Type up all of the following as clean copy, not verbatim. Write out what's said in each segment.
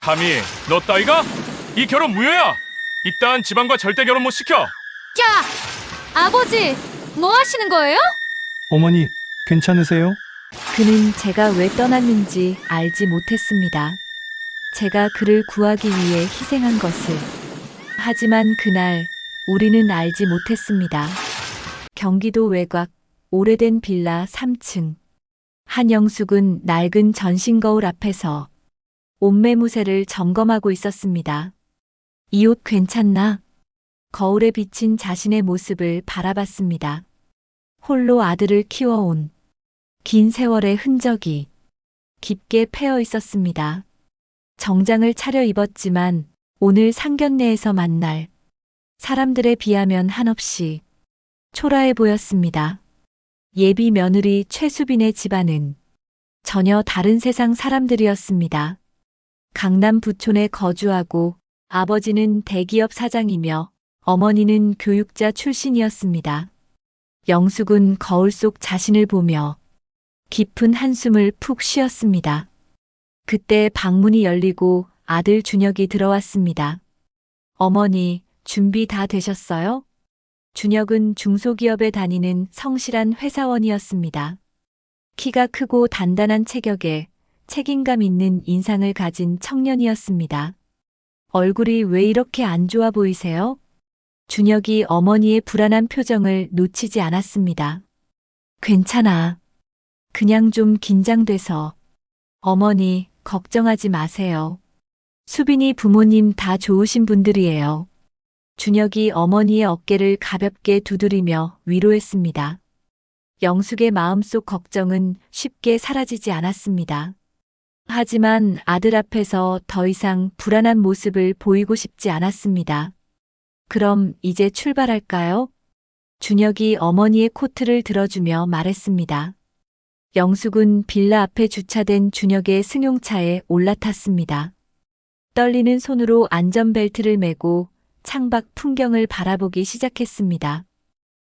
감히 너 따위가? 이 결혼 무효야. 이딴 집안과 절대 결혼 못 시켜. 야! 아버지, 뭐 하시는 거예요? 어머니, 괜찮으세요? 그는 제가 왜 떠났는지 알지 못했습니다. 제가 그를 구하기 위해 희생한 것을. 하지만 그날 우리는 알지 못했습니다. 경기도 외곽 오래된 빌라 3층. 한영숙은 낡은 전신 거울 앞에서 옷매무새를 점검하고 있었습니다. 이 옷 괜찮나? 거울에 비친 자신의 모습을 바라봤습니다. 홀로 아들을 키워온 긴 세월의 흔적이 깊게 패어 있었습니다. 정장을 차려 입었지만 오늘 상견례에서 만날 사람들에 비하면 한없이 초라해 보였습니다. 예비 며느리 최수빈의 집안은 전혀 다른 세상 사람들이었습니다. 강남 부촌에 거주하고 아버지는 대기업 사장이며 어머니는 교육자 출신이었습니다. 영숙은 거울 속 자신을 보며 깊은 한숨을 푹 쉬었습니다. 그때 방문이 열리고 아들 준혁이 들어왔습니다. 어머니, 준비 다 되셨어요? 준혁은 중소기업에 다니는 성실한 회사원이었습니다. 키가 크고 단단한 체격에 책임감 있는 인상을 가진 청년이었습니다. 얼굴이 왜 이렇게 안 좋아 보이세요? 준혁이 어머니의 불안한 표정을 놓치지 않았습니다. 괜찮아. 그냥 좀 긴장돼서. 어머니, 걱정하지 마세요. 수빈이 부모님 다 좋으신 분들이에요. 준혁이 어머니의 어깨를 가볍게 두드리며 위로했습니다. 영숙의 마음속 걱정은 쉽게 사라지지 않았습니다. 하지만 아들 앞에서 더 이상 불안한 모습을 보이고 싶지 않았습니다. 그럼 이제 출발할까요? 준혁이 어머니의 코트를 들어주며 말했습니다. 영숙은 빌라 앞에 주차된 준혁의 승용차에 올라탔습니다. 떨리는 손으로 안전벨트를 매고 창밖 풍경을 바라보기 시작했습니다.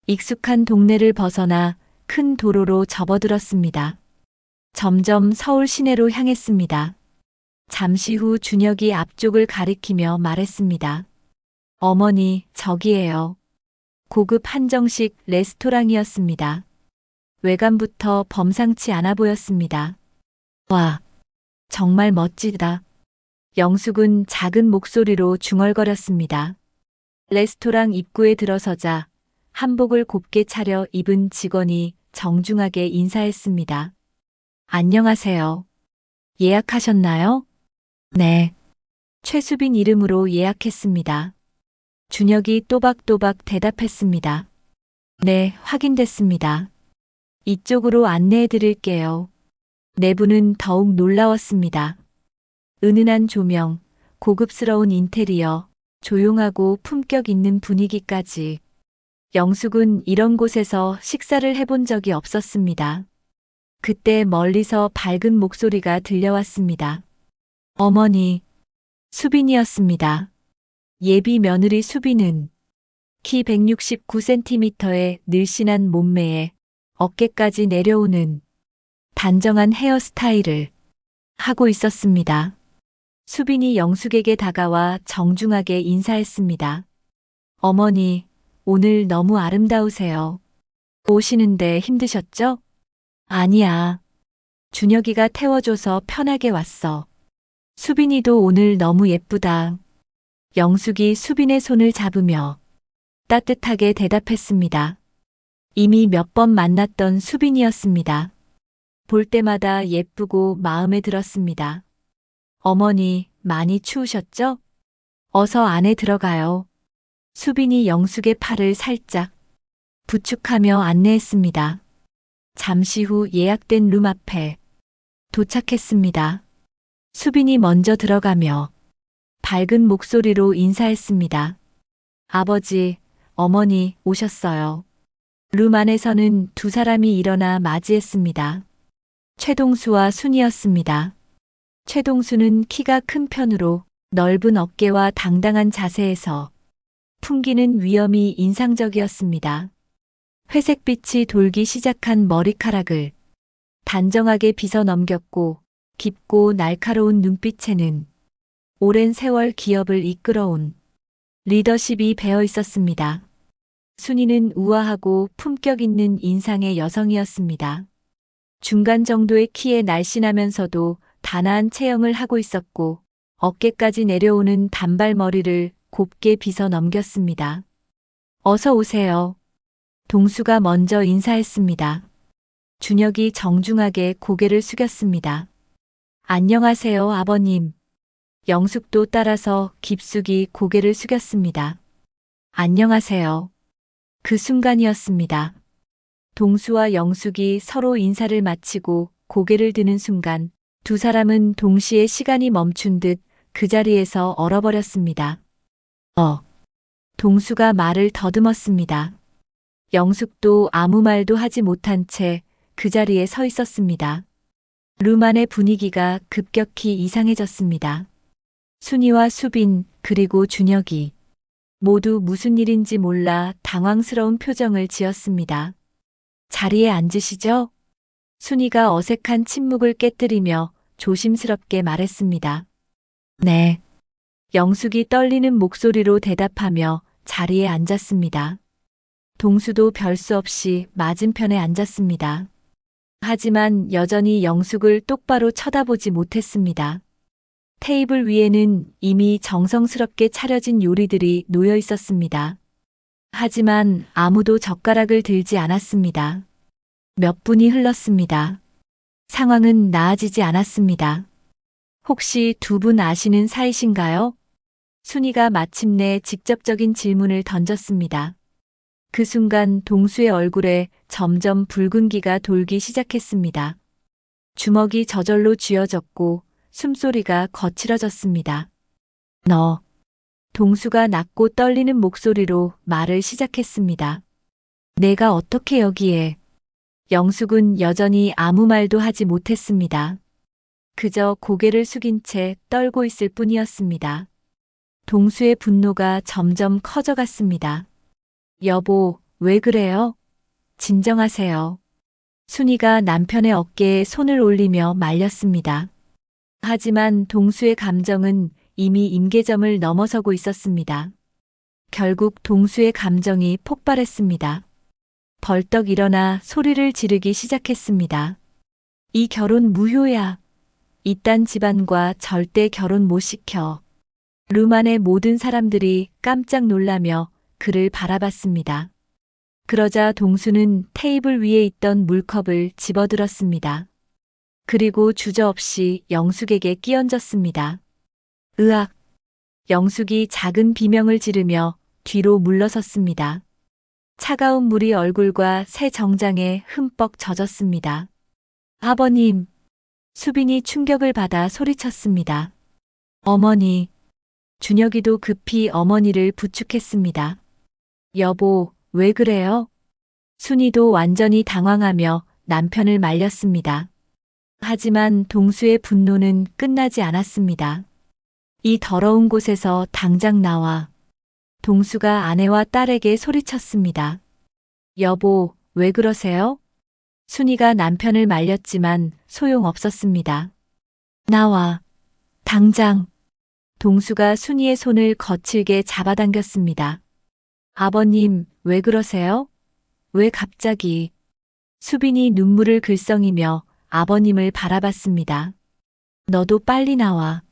익숙한 동네를 벗어나 큰 도로로 접어들었습니다. 점점 서울 시내로 향했습니다. 잠시 후 준혁이 앞쪽을 가리키며 말했습니다. 어머니, 저기예요. 고급 한정식 레스토랑이었습니다. 외관부터 범상치 않아 보였습니다. 와, 정말 멋지다. 영숙은 작은 목소리로 중얼거렸습니다. 레스토랑 입구에 들어서자 한복을 곱게 차려 입은 직원이 정중하게 인사했습니다. 안녕하세요. 예약하셨나요? 네. 최수빈 이름으로 예약했습니다. 준혁이 또박또박 대답했습니다. 네, 확인됐습니다. 이쪽으로 안내해 드릴게요. 내부는 더욱 놀라웠습니다. 은은한 조명, 고급스러운 인테리어, 조용하고 품격 있는 분위기까지. 영숙은 이런 곳에서 식사를 해본 적이 없었습니다. 그때 멀리서 밝은 목소리가 들려왔습니다. 어머니, 수빈이었습니다. 예비 며느리 수빈은 키 169cm의 늘씬한 몸매에 어깨까지 내려오는 단정한 헤어스타일을 하고 있었습니다. 수빈이 영숙에게 다가와 정중하게 인사했습니다. 어머니, 오늘 너무 아름다우세요. 오시는데 힘드셨죠? 아니야. 준혁이가 태워줘서 편하게 왔어. 수빈이도 오늘 너무 예쁘다. 영숙이 수빈의 손을 잡으며 따뜻하게 대답했습니다. 이미 몇 번 만났던 수빈이었습니다. 볼 때마다 예쁘고 마음에 들었습니다. 어머니, 많이 추우셨죠? 어서 안에 들어가요. 수빈이 영숙의 팔을 살짝 부축하며 안내했습니다. 잠시 후 예약된 룸 앞에 도착했습니다. 수빈이 먼저 들어가며 밝은 목소리로 인사했습니다. 아버지, 어머니 오셨어요. 룸 안에서는 두 사람이 일어나 맞이했습니다. 최동수와 순이었습니다. 최동수는 키가 큰 편으로 넓은 어깨와 당당한 자세에서 풍기는 위엄이 인상적이었습니다. 회색빛이 돌기 시작한 머리카락을 단정하게 빗어 넘겼고 깊고 날카로운 눈빛에는 오랜 세월 기업을 이끌어온 리더십이 배어 있었습니다. 순이는 우아하고 품격 있는 인상의 여성이었습니다. 중간 정도의 키에 날씬하면서도 단아한 체형을 하고 있었고 어깨까지 내려오는 단발머리를 곱게 빗어 넘겼습니다. 어서 오세요. 동수가 먼저 인사했습니다. 준혁이 정중하게 고개를 숙였습니다. 안녕하세요, 아버님. 영숙도 따라서 깊숙이 고개를 숙였습니다. 안녕하세요. 그 순간이었습니다. 동수와 영숙이 서로 인사를 마치고 고개를 드는 순간 두 사람은 동시에 시간이 멈춘 듯 그 자리에서 얼어버렸습니다. 동수가 말을 더듬었습니다. 영숙도 아무 말도 하지 못한 채 그 자리에 서 있었습니다. 룸 안의 분위기가 급격히 이상해졌습니다. 순이와 수빈 그리고 준혁이 모두 무슨 일인지 몰라 당황스러운 표정을 지었습니다. 자리에 앉으시죠? 순이가 어색한 침묵을 깨뜨리며 조심스럽게 말했습니다. 네. 영숙이 떨리는 목소리로 대답하며 자리에 앉았습니다. 동수도 별 수 없이 맞은편에 앉았습니다. 하지만 여전히 영숙을 똑바로 쳐다보지 못했습니다. 테이블 위에는 이미 정성스럽게 차려진 요리들이 놓여 있었습니다. 하지만 아무도 젓가락을 들지 않았습니다. 몇 분이 흘렀습니다. 상황은 나아지지 않았습니다. 혹시 두 분 아시는 사이신가요? 순이가 마침내 직접적인 질문을 던졌습니다. 그 순간 동수의 얼굴에 점점 붉은기가 돌기 시작했습니다. 주먹이 저절로 쥐어졌고 숨소리가 거칠어졌습니다. 너. 동수가 낮고 떨리는 목소리로 말을 시작했습니다. 내가 어떻게 여기에. 영숙은 여전히 아무 말도 하지 못했습니다. 그저 고개를 숙인 채 떨고 있을 뿐이었습니다. 동수의 분노가 점점 커져갔습니다. 여보, 왜 그래요? 진정하세요. 순이가 남편의 어깨에 손을 올리며 말렸습니다. 하지만 동수의 감정은 이미 임계점을 넘어서고 있었습니다. 결국 동수의 감정이 폭발했습니다. 벌떡 일어나 소리를 지르기 시작했습니다. 이 결혼 무효야. 이딴 집안과 절대 결혼 못 시켜. 룸 안의 모든 사람들이 깜짝 놀라며 그를 바라봤습니다. 그러자 동수는 테이블 위에 있던 물컵을 집어들었습니다. 그리고 주저없이 영숙에게 끼얹었습니다. 으악! 영숙이 작은 비명을 지르며 뒤로 물러섰습니다. 차가운 물이 얼굴과 새 정장에 흠뻑 젖었습니다. 아버님! 수빈이 충격을 받아 소리쳤습니다. 어머니! 준혁이도 급히 어머니를 부축했습니다. 여보, 왜 그래요? 순이도 완전히 당황하며 남편을 말렸습니다. 하지만 동수의 분노는 끝나지 않았습니다. 이 더러운 곳에서 당장 나와. 동수가 아내와 딸에게 소리쳤습니다. 여보, 왜 그러세요? 순이가 남편을 말렸지만 소용없었습니다. 나와. 당장. 동수가 순이의 손을 거칠게 잡아당겼습니다. 아버님, 왜 그러세요? 왜 갑자기? 수빈이 눈물을 글썽이며 아버님을 바라봤습니다. 너도 빨리 나와.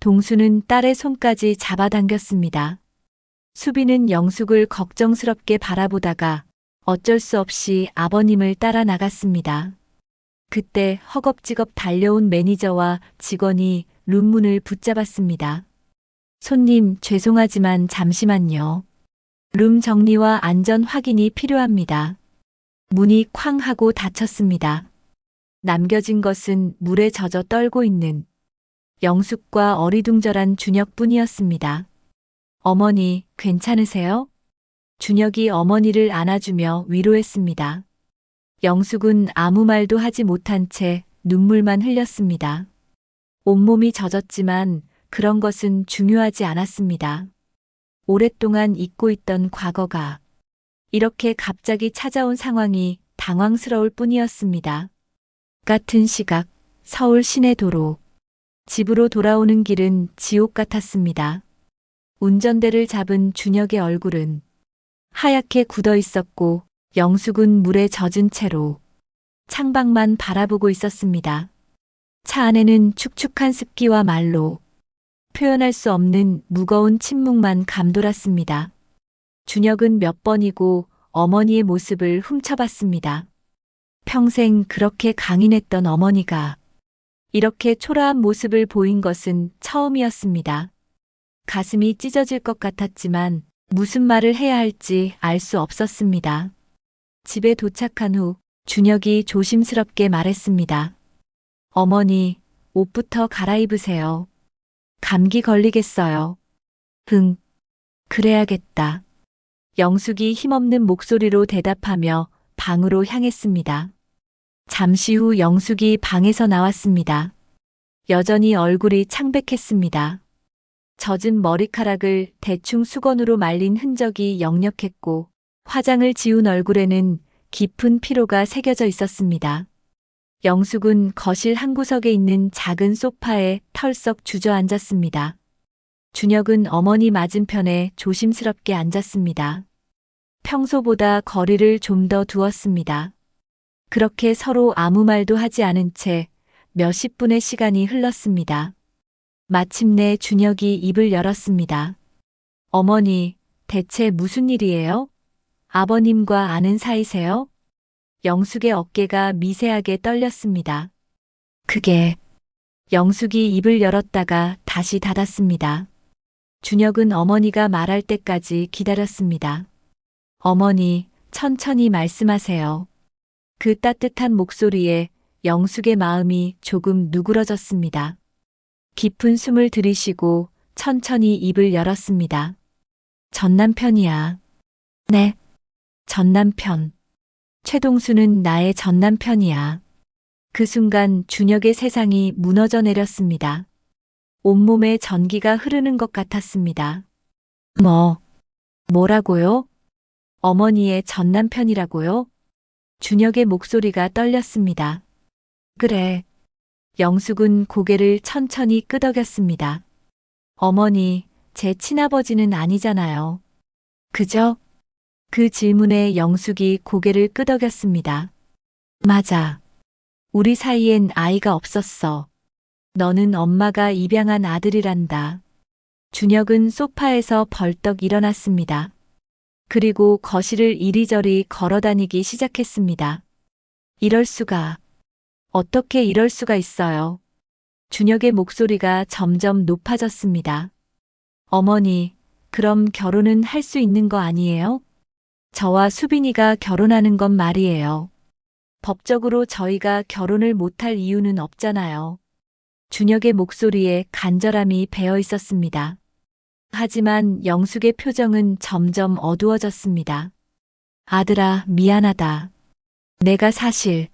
동수는 딸의 손까지 잡아당겼습니다. 수빈은 영숙을 걱정스럽게 바라보다가 어쩔 수 없이 아버님을 따라 나갔습니다. 그때 허겁지겁 달려온 매니저와 직원이 룸문을 붙잡았습니다. 손님, 죄송하지만 잠시만요. 룸 정리와 안전 확인이 필요합니다. 문이 쾅 하고 닫혔습니다. 남겨진 것은 물에 젖어 떨고 있는 영숙과 어리둥절한 준혁뿐이었습니다. 어머니, 괜찮으세요? 준혁이 어머니를 안아주며 위로했습니다. 영숙은 아무 말도 하지 못한 채 눈물만 흘렸습니다. 온몸이 젖었지만 그런 것은 중요하지 않았습니다. 오랫동안 잊고 있던 과거가 이렇게 갑자기 찾아온 상황이 당황스러울 뿐이었습니다. 같은 시각 서울 시내도로 집으로 돌아오는 길은 지옥 같았습니다. 운전대를 잡은 준혁의 얼굴은 하얗게 굳어 있었고 영숙은 물에 젖은 채로 창밖만 바라보고 있었습니다. 차 안에는 축축한 습기와 말로 표현할 수 없는 무거운 침묵만 감돌았습니다. 준혁은 몇 번이고 어머니의 모습을 훔쳐봤습니다. 평생 그렇게 강인했던 어머니가 이렇게 초라한 모습을 보인 것은 처음이었습니다. 가슴이 찢어질 것 같았지만 무슨 말을 해야 할지 알 수 없었습니다. 집에 도착한 후 준혁이 조심스럽게 말했습니다. 어머니, 옷부터 갈아입으세요. 감기 걸리겠어요. 응, 그래야겠다. 영숙이 힘없는 목소리로 대답하며 방으로 향했습니다. 잠시 후 영숙이 방에서 나왔습니다. 여전히 얼굴이 창백했습니다. 젖은 머리카락을 대충 수건으로 말린 흔적이 역력했고 화장을 지운 얼굴에는 깊은 피로가 새겨져 있었습니다. 영숙은 거실 한 구석에 있는 작은 소파에 털썩 주저앉았습니다. 준혁은 어머니 맞은편에 조심스럽게 앉았습니다. 평소보다 거리를 좀 더 두었습니다. 그렇게 서로 아무 말도 하지 않은 채 몇십 분의 시간이 흘렀습니다. 마침내 준혁이 입을 열었습니다. 어머니, 대체 무슨 일이에요? 아버님과 아는 사이세요? 영숙의 어깨가 미세하게 떨렸습니다. 그게 영숙이 입을 열었다가 다시 닫았습니다. 준혁은 어머니가 말할 때까지 기다렸습니다. 어머니, 천천히 말씀하세요. 그 따뜻한 목소리에 영숙의 마음이 조금 누그러졌습니다. 깊은 숨을 들이쉬고 천천히 입을 열었습니다. 전 남편이야. 네, 전 남편. 최동수는 나의 전 남편이야. 그 순간 준혁의 세상이 무너져 내렸습니다. 온몸에 전기가 흐르는 것 같았습니다. 뭐라고요? 어머니의 전 남편이라고요? 준혁의 목소리가 떨렸습니다. 그래. 영숙은 고개를 천천히 끄덕였습니다. 어머니, 제 친아버지는 아니잖아요. 그죠? 그 질문에 영숙이 고개를 끄덕였습니다. 맞아. 우리 사이엔 아이가 없었어. 너는 엄마가 입양한 아들이란다. 준혁은 소파에서 벌떡 일어났습니다. 그리고 거실을 이리저리 걸어다니기 시작했습니다. 이럴 수가. 어떻게 이럴 수가 있어요. 준혁의 목소리가 점점 높아졌습니다. 어머니, 그럼 결혼은 할 수 있는 거 아니에요? 저와 수빈이가 결혼하는 건 말이에요. 법적으로 저희가 결혼을 못할 이유는 없잖아요. 준혁의 목소리에 간절함이 배어 있었습니다. 하지만 영숙의 표정은 점점 어두워졌습니다. 아들아, 미안하다. 내가 사실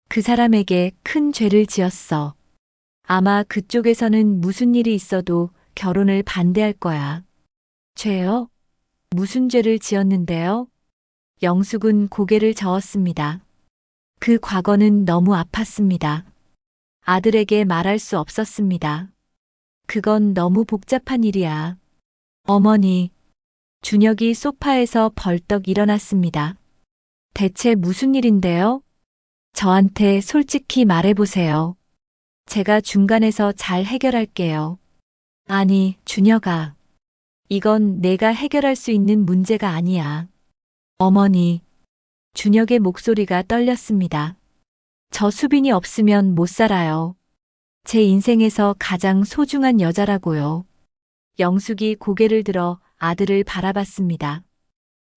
그 사람에게 큰 죄를 지었어. 아마 그쪽에서는 무슨 일이 있어도 결혼을 반대할 거야. 죄요? 무슨 죄를 지었는데요? 영숙은 고개를 저었습니다. 그 과거는 너무 아팠습니다. 아들에게 말할 수 없었습니다. 그건 너무 복잡한 일이야. 어머니, 준혁이 소파에서 벌떡 일어났습니다. 대체 무슨 일인데요? 저한테 솔직히 말해보세요. 제가 중간에서 잘 해결할게요. 아니, 준혁아. 이건 내가 해결할 수 있는 문제가 아니야. 어머니. 준혁의 목소리가 떨렸습니다. 저 수빈이 없으면 못 살아요. 제 인생에서 가장 소중한 여자라고요. 영숙이 고개를 들어 아들을 바라봤습니다.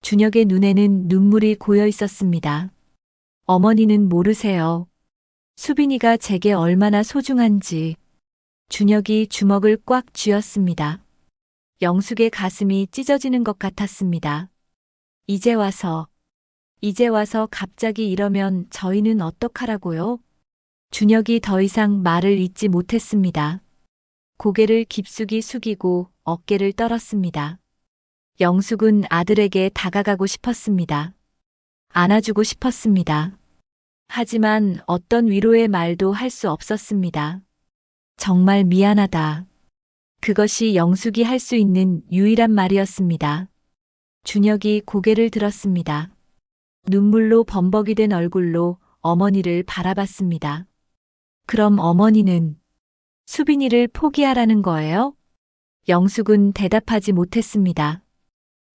준혁의 눈에는 눈물이 고여 있었습니다. 어머니는 모르세요. 수빈이가 제게 얼마나 소중한지. 준혁이 주먹을 꽉 쥐었습니다. 영숙의 가슴이 찢어지는 것 같았습니다. 이제 와서 갑자기 이러면 저희는 어떡하라고요? 준혁이 더 이상 말을 잇지 못했습니다. 고개를 깊숙이 숙이고 어깨를 떨었습니다. 영숙은 아들에게 다가가고 싶었습니다. 안아주고 싶었습니다. 하지만 어떤 위로의 말도 할 수 없었습니다. 정말 미안하다. 그것이 영숙이 할 수 있는 유일한 말이었습니다. 준혁이 고개를 들었습니다. 눈물로 범벅이 된 얼굴로 어머니를 바라봤습니다. 그럼 어머니는 수빈이를 포기하라는 거예요? 영숙은 대답하지 못했습니다.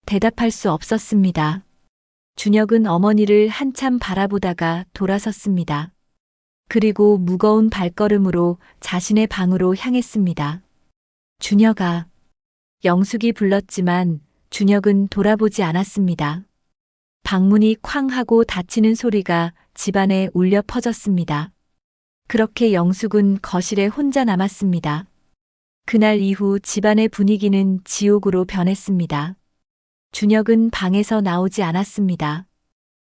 대답할 수 없었습니다. 준혁은 어머니를 한참 바라보다가 돌아섰습니다. 그리고 무거운 발걸음으로 자신의 방으로 향했습니다. 준혁아. 영숙이 불렀지만 준혁은 돌아보지 않았습니다. 방문이 쾅 하고 닫히는 소리가 집안에 울려 퍼졌습니다. 그렇게 영숙은 거실에 혼자 남았습니다. 그날 이후 집안의 분위기는 지옥으로 변했습니다. 준혁은 방에서 나오지 않았습니다.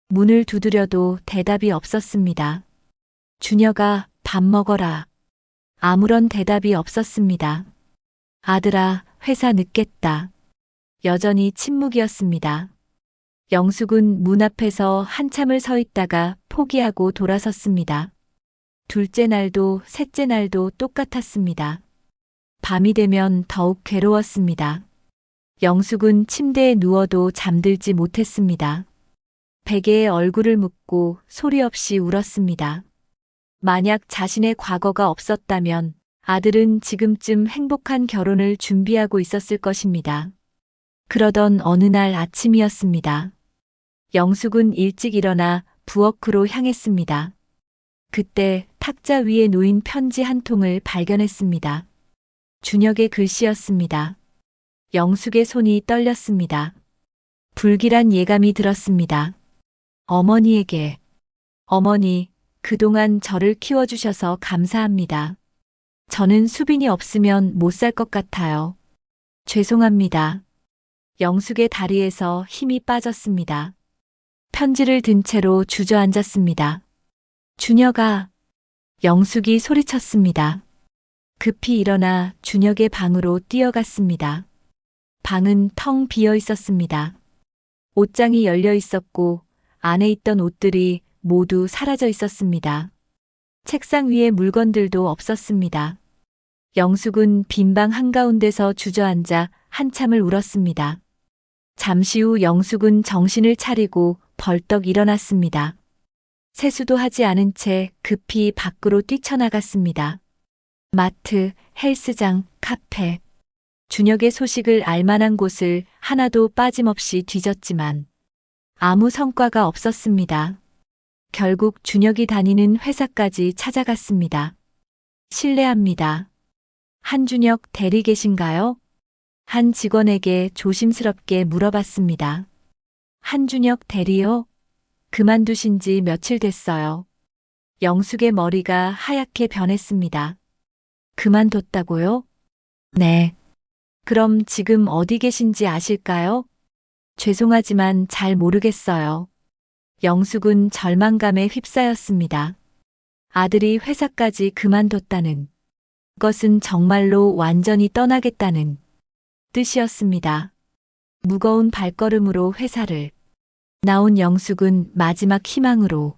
문을 두드려도 대답이 없었습니다. 준혁아, 밥 먹어라. 아무런 대답이 없었습니다. 아들아, 회사 늦겠다. 여전히 침묵이었습니다. 영숙은 문 앞에서 한참을 서 있다가 포기하고 돌아섰습니다. 둘째 날도 셋째 날도 똑같았습니다. 밤이 되면 더욱 괴로웠습니다. 영숙은 침대에 누워도 잠들지 못했습니다. 베개에 얼굴을 묻고 소리 없이 울었습니다. 만약 자신의 과거가 없었다면 아들은 지금쯤 행복한 결혼을 준비하고 있었을 것입니다. 그러던 어느 날 아침이었습니다. 영숙은 일찍 일어나 부엌으로 향했습니다. 그때 탁자 위에 놓인 편지 한 통을 발견했습니다. 준혁의 글씨였습니다. 영숙의 손이 떨렸습니다. 불길한 예감이 들었습니다. 어머니에게. 어머니, 그동안 저를 키워주셔서 감사합니다. 저는 수빈이 없으면 못 살 것 같아요. 죄송합니다. 영숙의 다리에서 힘이 빠졌습니다. 편지를 든 채로 주저앉았습니다. 준혁아. 영숙이 소리쳤습니다. 급히 일어나 준혁의 방으로 뛰어갔습니다. 방은 텅 비어 있었습니다. 옷장이 열려 있었고 안에 있던 옷들이 모두 사라져 있었습니다. 책상 위에 물건들도 없었습니다. 영숙은 빈 방 한가운데서 주저앉아 한참을 울었습니다. 잠시 후 영숙은 정신을 차리고 벌떡 일어났습니다. 세수도 하지 않은 채 급히 밖으로 뛰쳐나갔습니다. 마트, 헬스장, 카페. 준혁의 소식을 알 만한 곳을 하나도 빠짐없이 뒤졌지만 아무 성과가 없었습니다. 결국 준혁이 다니는 회사까지 찾아갔습니다. 실례합니다. 한준혁 대리 계신가요? 한 직원에게 조심스럽게 물어봤습니다. 한준혁 대리요? 그만두신 지 며칠 됐어요. 영숙의 머리가 하얗게 변했습니다. 그만뒀다고요? 네. 그럼 지금 어디 계신지 아실까요? 죄송하지만 잘 모르겠어요. 영숙은 절망감에 휩싸였습니다. 아들이 회사까지 그만뒀다는 것은 정말로 완전히 떠나겠다는 뜻이었습니다. 무거운 발걸음으로 회사를 나온 영숙은 마지막 희망으로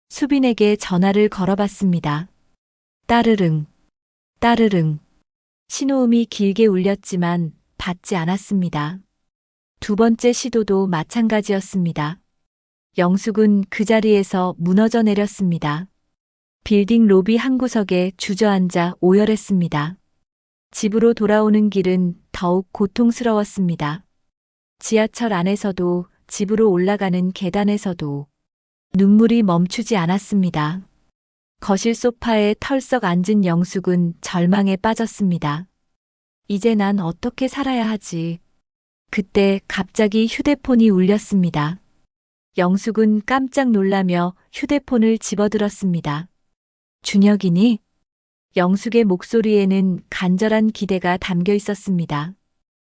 수빈에게 전화를 걸어봤습니다. 따르릉, 따르릉. 신호음이 길게 울렸지만 받지 않았습니다. 두 번째 시도도 마찬가지였습니다. 영숙은 그 자리에서 무너져 내렸습니다. 빌딩 로비 한 구석에 주저앉아 오열했습니다. 집으로 돌아오는 길은 더욱 고통스러웠습니다. 지하철 안에서도 집으로 올라가는 계단에서도 눈물이 멈추지 않았습니다. 거실 소파에 털썩 앉은 영숙은 절망에 빠졌습니다. 이제 난 어떻게 살아야 하지? 그때 갑자기 휴대폰이 울렸습니다. 영숙은 깜짝 놀라며 휴대폰을 집어들었습니다. 준혁이니? 영숙의 목소리에는 간절한 기대가 담겨 있었습니다.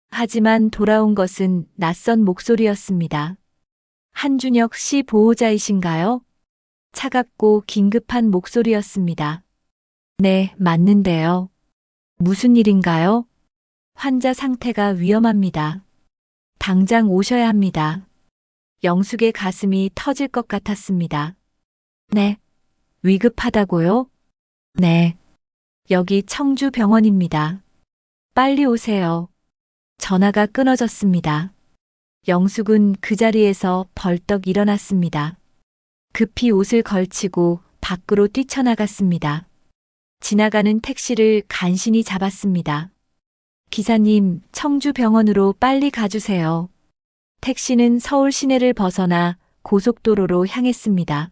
하지만 돌아온 것은 낯선 목소리였습니다. 한준혁 씨 보호자이신가요? 차갑고 긴급한 목소리였습니다. 네, 맞는데요. 무슨 일인가요? 환자 상태가 위험합니다. 당장 오셔야 합니다. 영숙의 가슴이 터질 것 같았습니다. 네. 위급하다고요? 네. 여기 청주병원입니다. 빨리 오세요. 전화가 끊어졌습니다. 영숙은 그 자리에서 벌떡 일어났습니다. 급히 옷을 걸치고 밖으로 뛰쳐나갔습니다. 지나가는 택시를 간신히 잡았습니다. 기사님, 청주병원으로 빨리 가주세요. 택시는 서울 시내를 벗어나 고속도로로 향했습니다.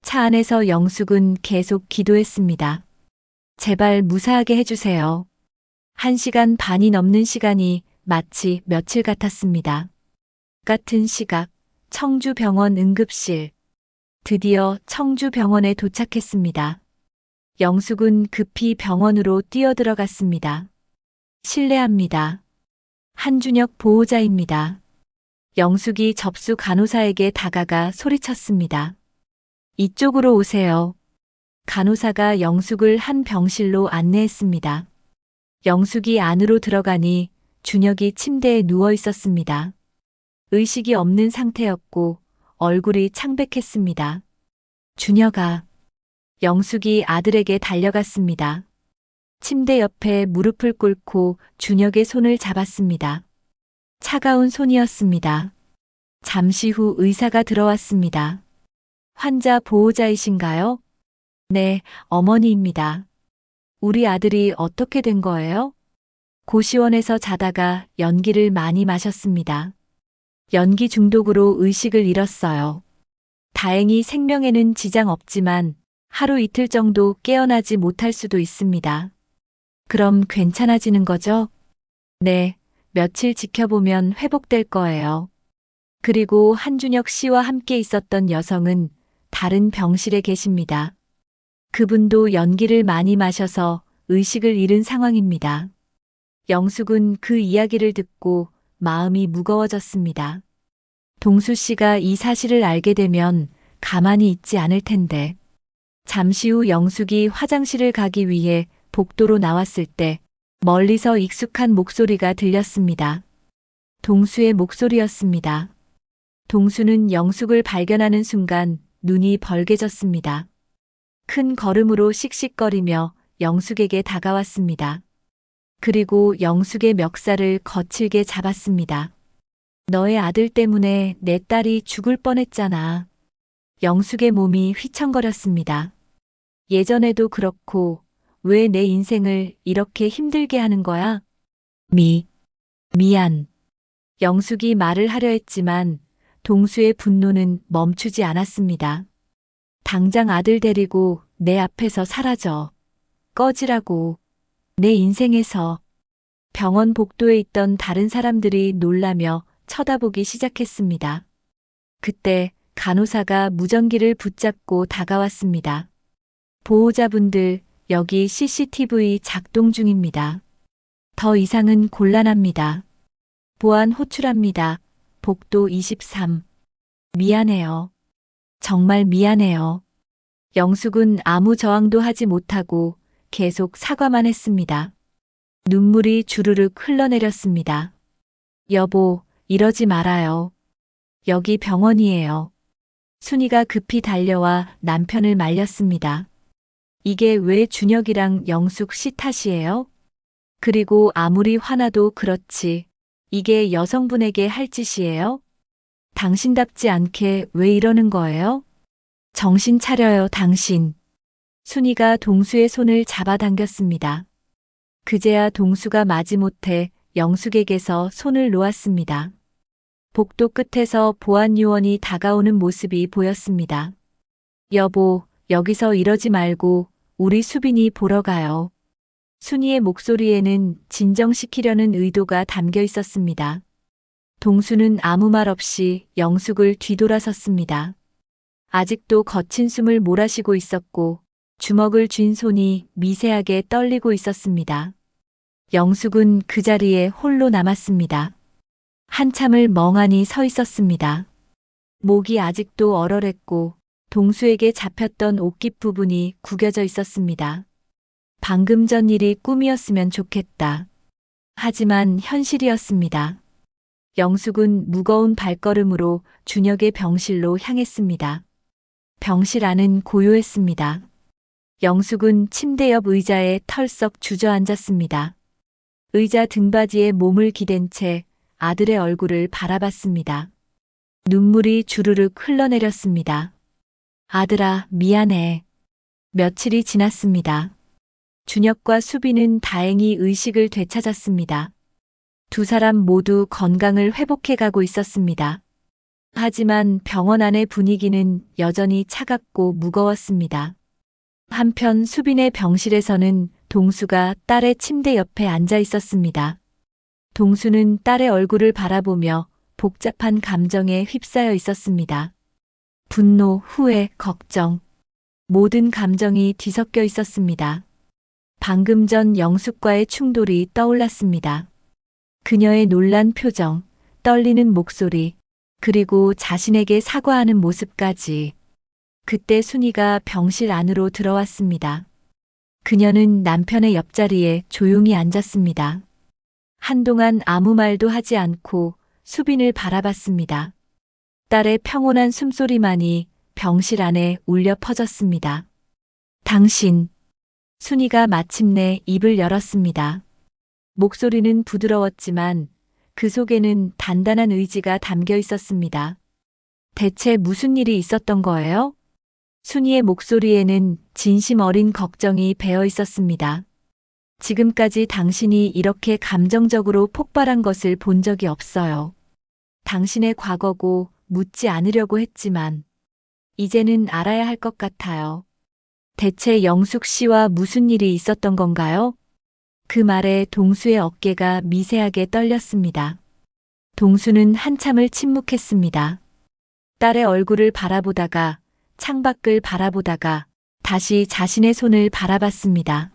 차 안에서 영숙은 계속 기도했습니다. 제발 무사하게 해주세요. 1시간 반이 넘는 시간이 마치 며칠 같았습니다. 같은 시각, 청주병원 응급실. 드디어 청주병원에 도착했습니다. 영숙은 급히 병원으로 뛰어들어갔습니다. 실례합니다. 한준혁 보호자입니다. 영숙이 접수 간호사에게 다가가 소리쳤습니다. 이쪽으로 오세요. 간호사가 영숙을 한 병실로 안내했습니다. 영숙이 안으로 들어가니 준혁이 침대에 누워 있었습니다. 의식이 없는 상태였고 얼굴이 창백했습니다. 준혁아. 영숙이 아들에게 달려갔습니다. 침대 옆에 무릎을 꿇고 준혁의 손을 잡았습니다. 차가운 손이었습니다. 잠시 후 의사가 들어왔습니다. 환자 보호자이신가요? 네, 어머니입니다. 우리 아들이 어떻게 된 거예요? 고시원에서 자다가 연기를 많이 마셨습니다. 연기 중독으로 의식을 잃었어요. 다행히 생명에는 지장 없지만 하루 이틀 정도 깨어나지 못할 수도 있습니다. 그럼 괜찮아지는 거죠? 네, 며칠 지켜보면 회복될 거예요. 그리고 한준혁 씨와 함께 있었던 여성은 다른 병실에 계십니다. 그분도 연기를 많이 마셔서 의식을 잃은 상황입니다. 영숙은 그 이야기를 듣고 마음이 무거워졌습니다. 동수 씨가 이 사실을 알게 되면 가만히 있지 않을 텐데. 잠시 후 영숙이 화장실을 가기 위해 복도로 나왔을 때 멀리서 익숙한 목소리가 들렸습니다. 동수의 목소리였습니다. 동수는 영숙을 발견하는 순간 눈이 벌개졌습니다. 큰 걸음으로 씩씩거리며 영숙에게 다가왔습니다. 그리고 영숙의 멱살을 거칠게 잡았습니다. 너의 아들 때문에 내 딸이 죽을 뻔했잖아. 영숙의 몸이 휘청거렸습니다. 예전에도 그렇고 왜 내 인생을 이렇게 힘들게 하는 거야? 미안. 영숙이 말을 하려 했지만 동수의 분노는 멈추지 않았습니다. 당장 아들 데리고 내 앞에서 사라져. 꺼지라고. 내 인생에서. 병원 복도에 있던 다른 사람들이 놀라며 쳐다보기 시작했습니다. 그때 간호사가 무전기를 붙잡고 다가왔습니다. 보호자분들, 여기 CCTV 작동 중입니다. 더 이상은 곤란합니다. 보안 호출합니다. 복도 23. 미안해요. 정말 미안해요. 영숙은 아무 저항도 하지 못하고 계속 사과만 했습니다. 눈물이 주르륵 흘러내렸습니다. 여보, 이러지 말아요. 여기 병원이에요. 순이가 급히 달려와 남편을 말렸습니다. 이게 왜 준혁이랑 영숙 씨 탓이에요? 그리고 아무리 화나도 그렇지. 이게 여성분에게 할 짓이에요? 당신답지 않게 왜 이러는 거예요? 정신 차려요, 당신. 순이가 동수의 손을 잡아당겼습니다. 그제야 동수가 마지못해 영숙에게서 손을 놓았습니다. 복도 끝에서 보안 요원이 다가오는 모습이 보였습니다. 여보, 여기서 이러지 말고 우리 수빈이 보러 가요. 순이의 목소리에는 진정시키려는 의도가 담겨 있었습니다. 동수는 아무 말 없이 영숙을 뒤돌아섰습니다. 아직도 거친 숨을 몰아쉬고 있었고 주먹을 쥔 손이 미세하게 떨리고 있었습니다. 영숙은 그 자리에 홀로 남았습니다. 한참을 멍하니 서 있었습니다. 목이 아직도 얼얼했고 동수에게 잡혔던 옷깃 부분이 구겨져 있었습니다. 방금 전 일이 꿈이었으면 좋겠다. 하지만 현실이었습니다. 영숙은 무거운 발걸음으로 준혁의 병실로 향했습니다. 병실 안은 고요했습니다. 영숙은 침대 옆 의자에 털썩 주저앉았습니다. 의자 등받이에 몸을 기댄 채 아들의 얼굴을 바라봤습니다. 눈물이 주르륵 흘러내렸습니다. 아들아, 미안해. 며칠이 지났습니다. 준혁과 수빈은 다행히 의식을 되찾았습니다. 두 사람 모두 건강을 회복해 가고 있었습니다. 하지만 병원 안의 분위기는 여전히 차갑고 무거웠습니다. 한편 수빈의 병실에서는 동수가 딸의 침대 옆에 앉아 있었습니다. 동수는 딸의 얼굴을 바라보며 복잡한 감정에 휩싸여 있었습니다. 분노, 후회, 걱정. 모든 감정이 뒤섞여 있었습니다. 방금 전 영숙과의 충돌이 떠올랐습니다. 그녀의 놀란 표정, 떨리는 목소리, 그리고 자신에게 사과하는 모습까지. 그때 순이가 병실 안으로 들어왔습니다. 그녀는 남편의 옆자리에 조용히 앉았습니다. 한동안 아무 말도 하지 않고 수빈을 바라봤습니다. 딸의 평온한 숨소리만이 병실 안에 울려 퍼졌습니다. 당신. 순이가 마침내 입을 열었습니다. 목소리는 부드러웠지만 그 속에는 단단한 의지가 담겨 있었습니다. 대체 무슨 일이 있었던 거예요? 순이의 목소리에는 진심 어린 걱정이 배어 있었습니다. 지금까지 당신이 이렇게 감정적으로 폭발한 것을 본 적이 없어요. 당신의 과거고 묻지 않으려고 했지만 이제는 알아야 할 것 같아요. 대체 영숙 씨와 무슨 일이 있었던 건가요? 그 말에 동수의 어깨가 미세하게 떨렸습니다. 동수는 한참을 침묵했습니다. 딸의 얼굴을 바라보다가 창밖을 바라보다가 다시 자신의 손을 바라봤습니다.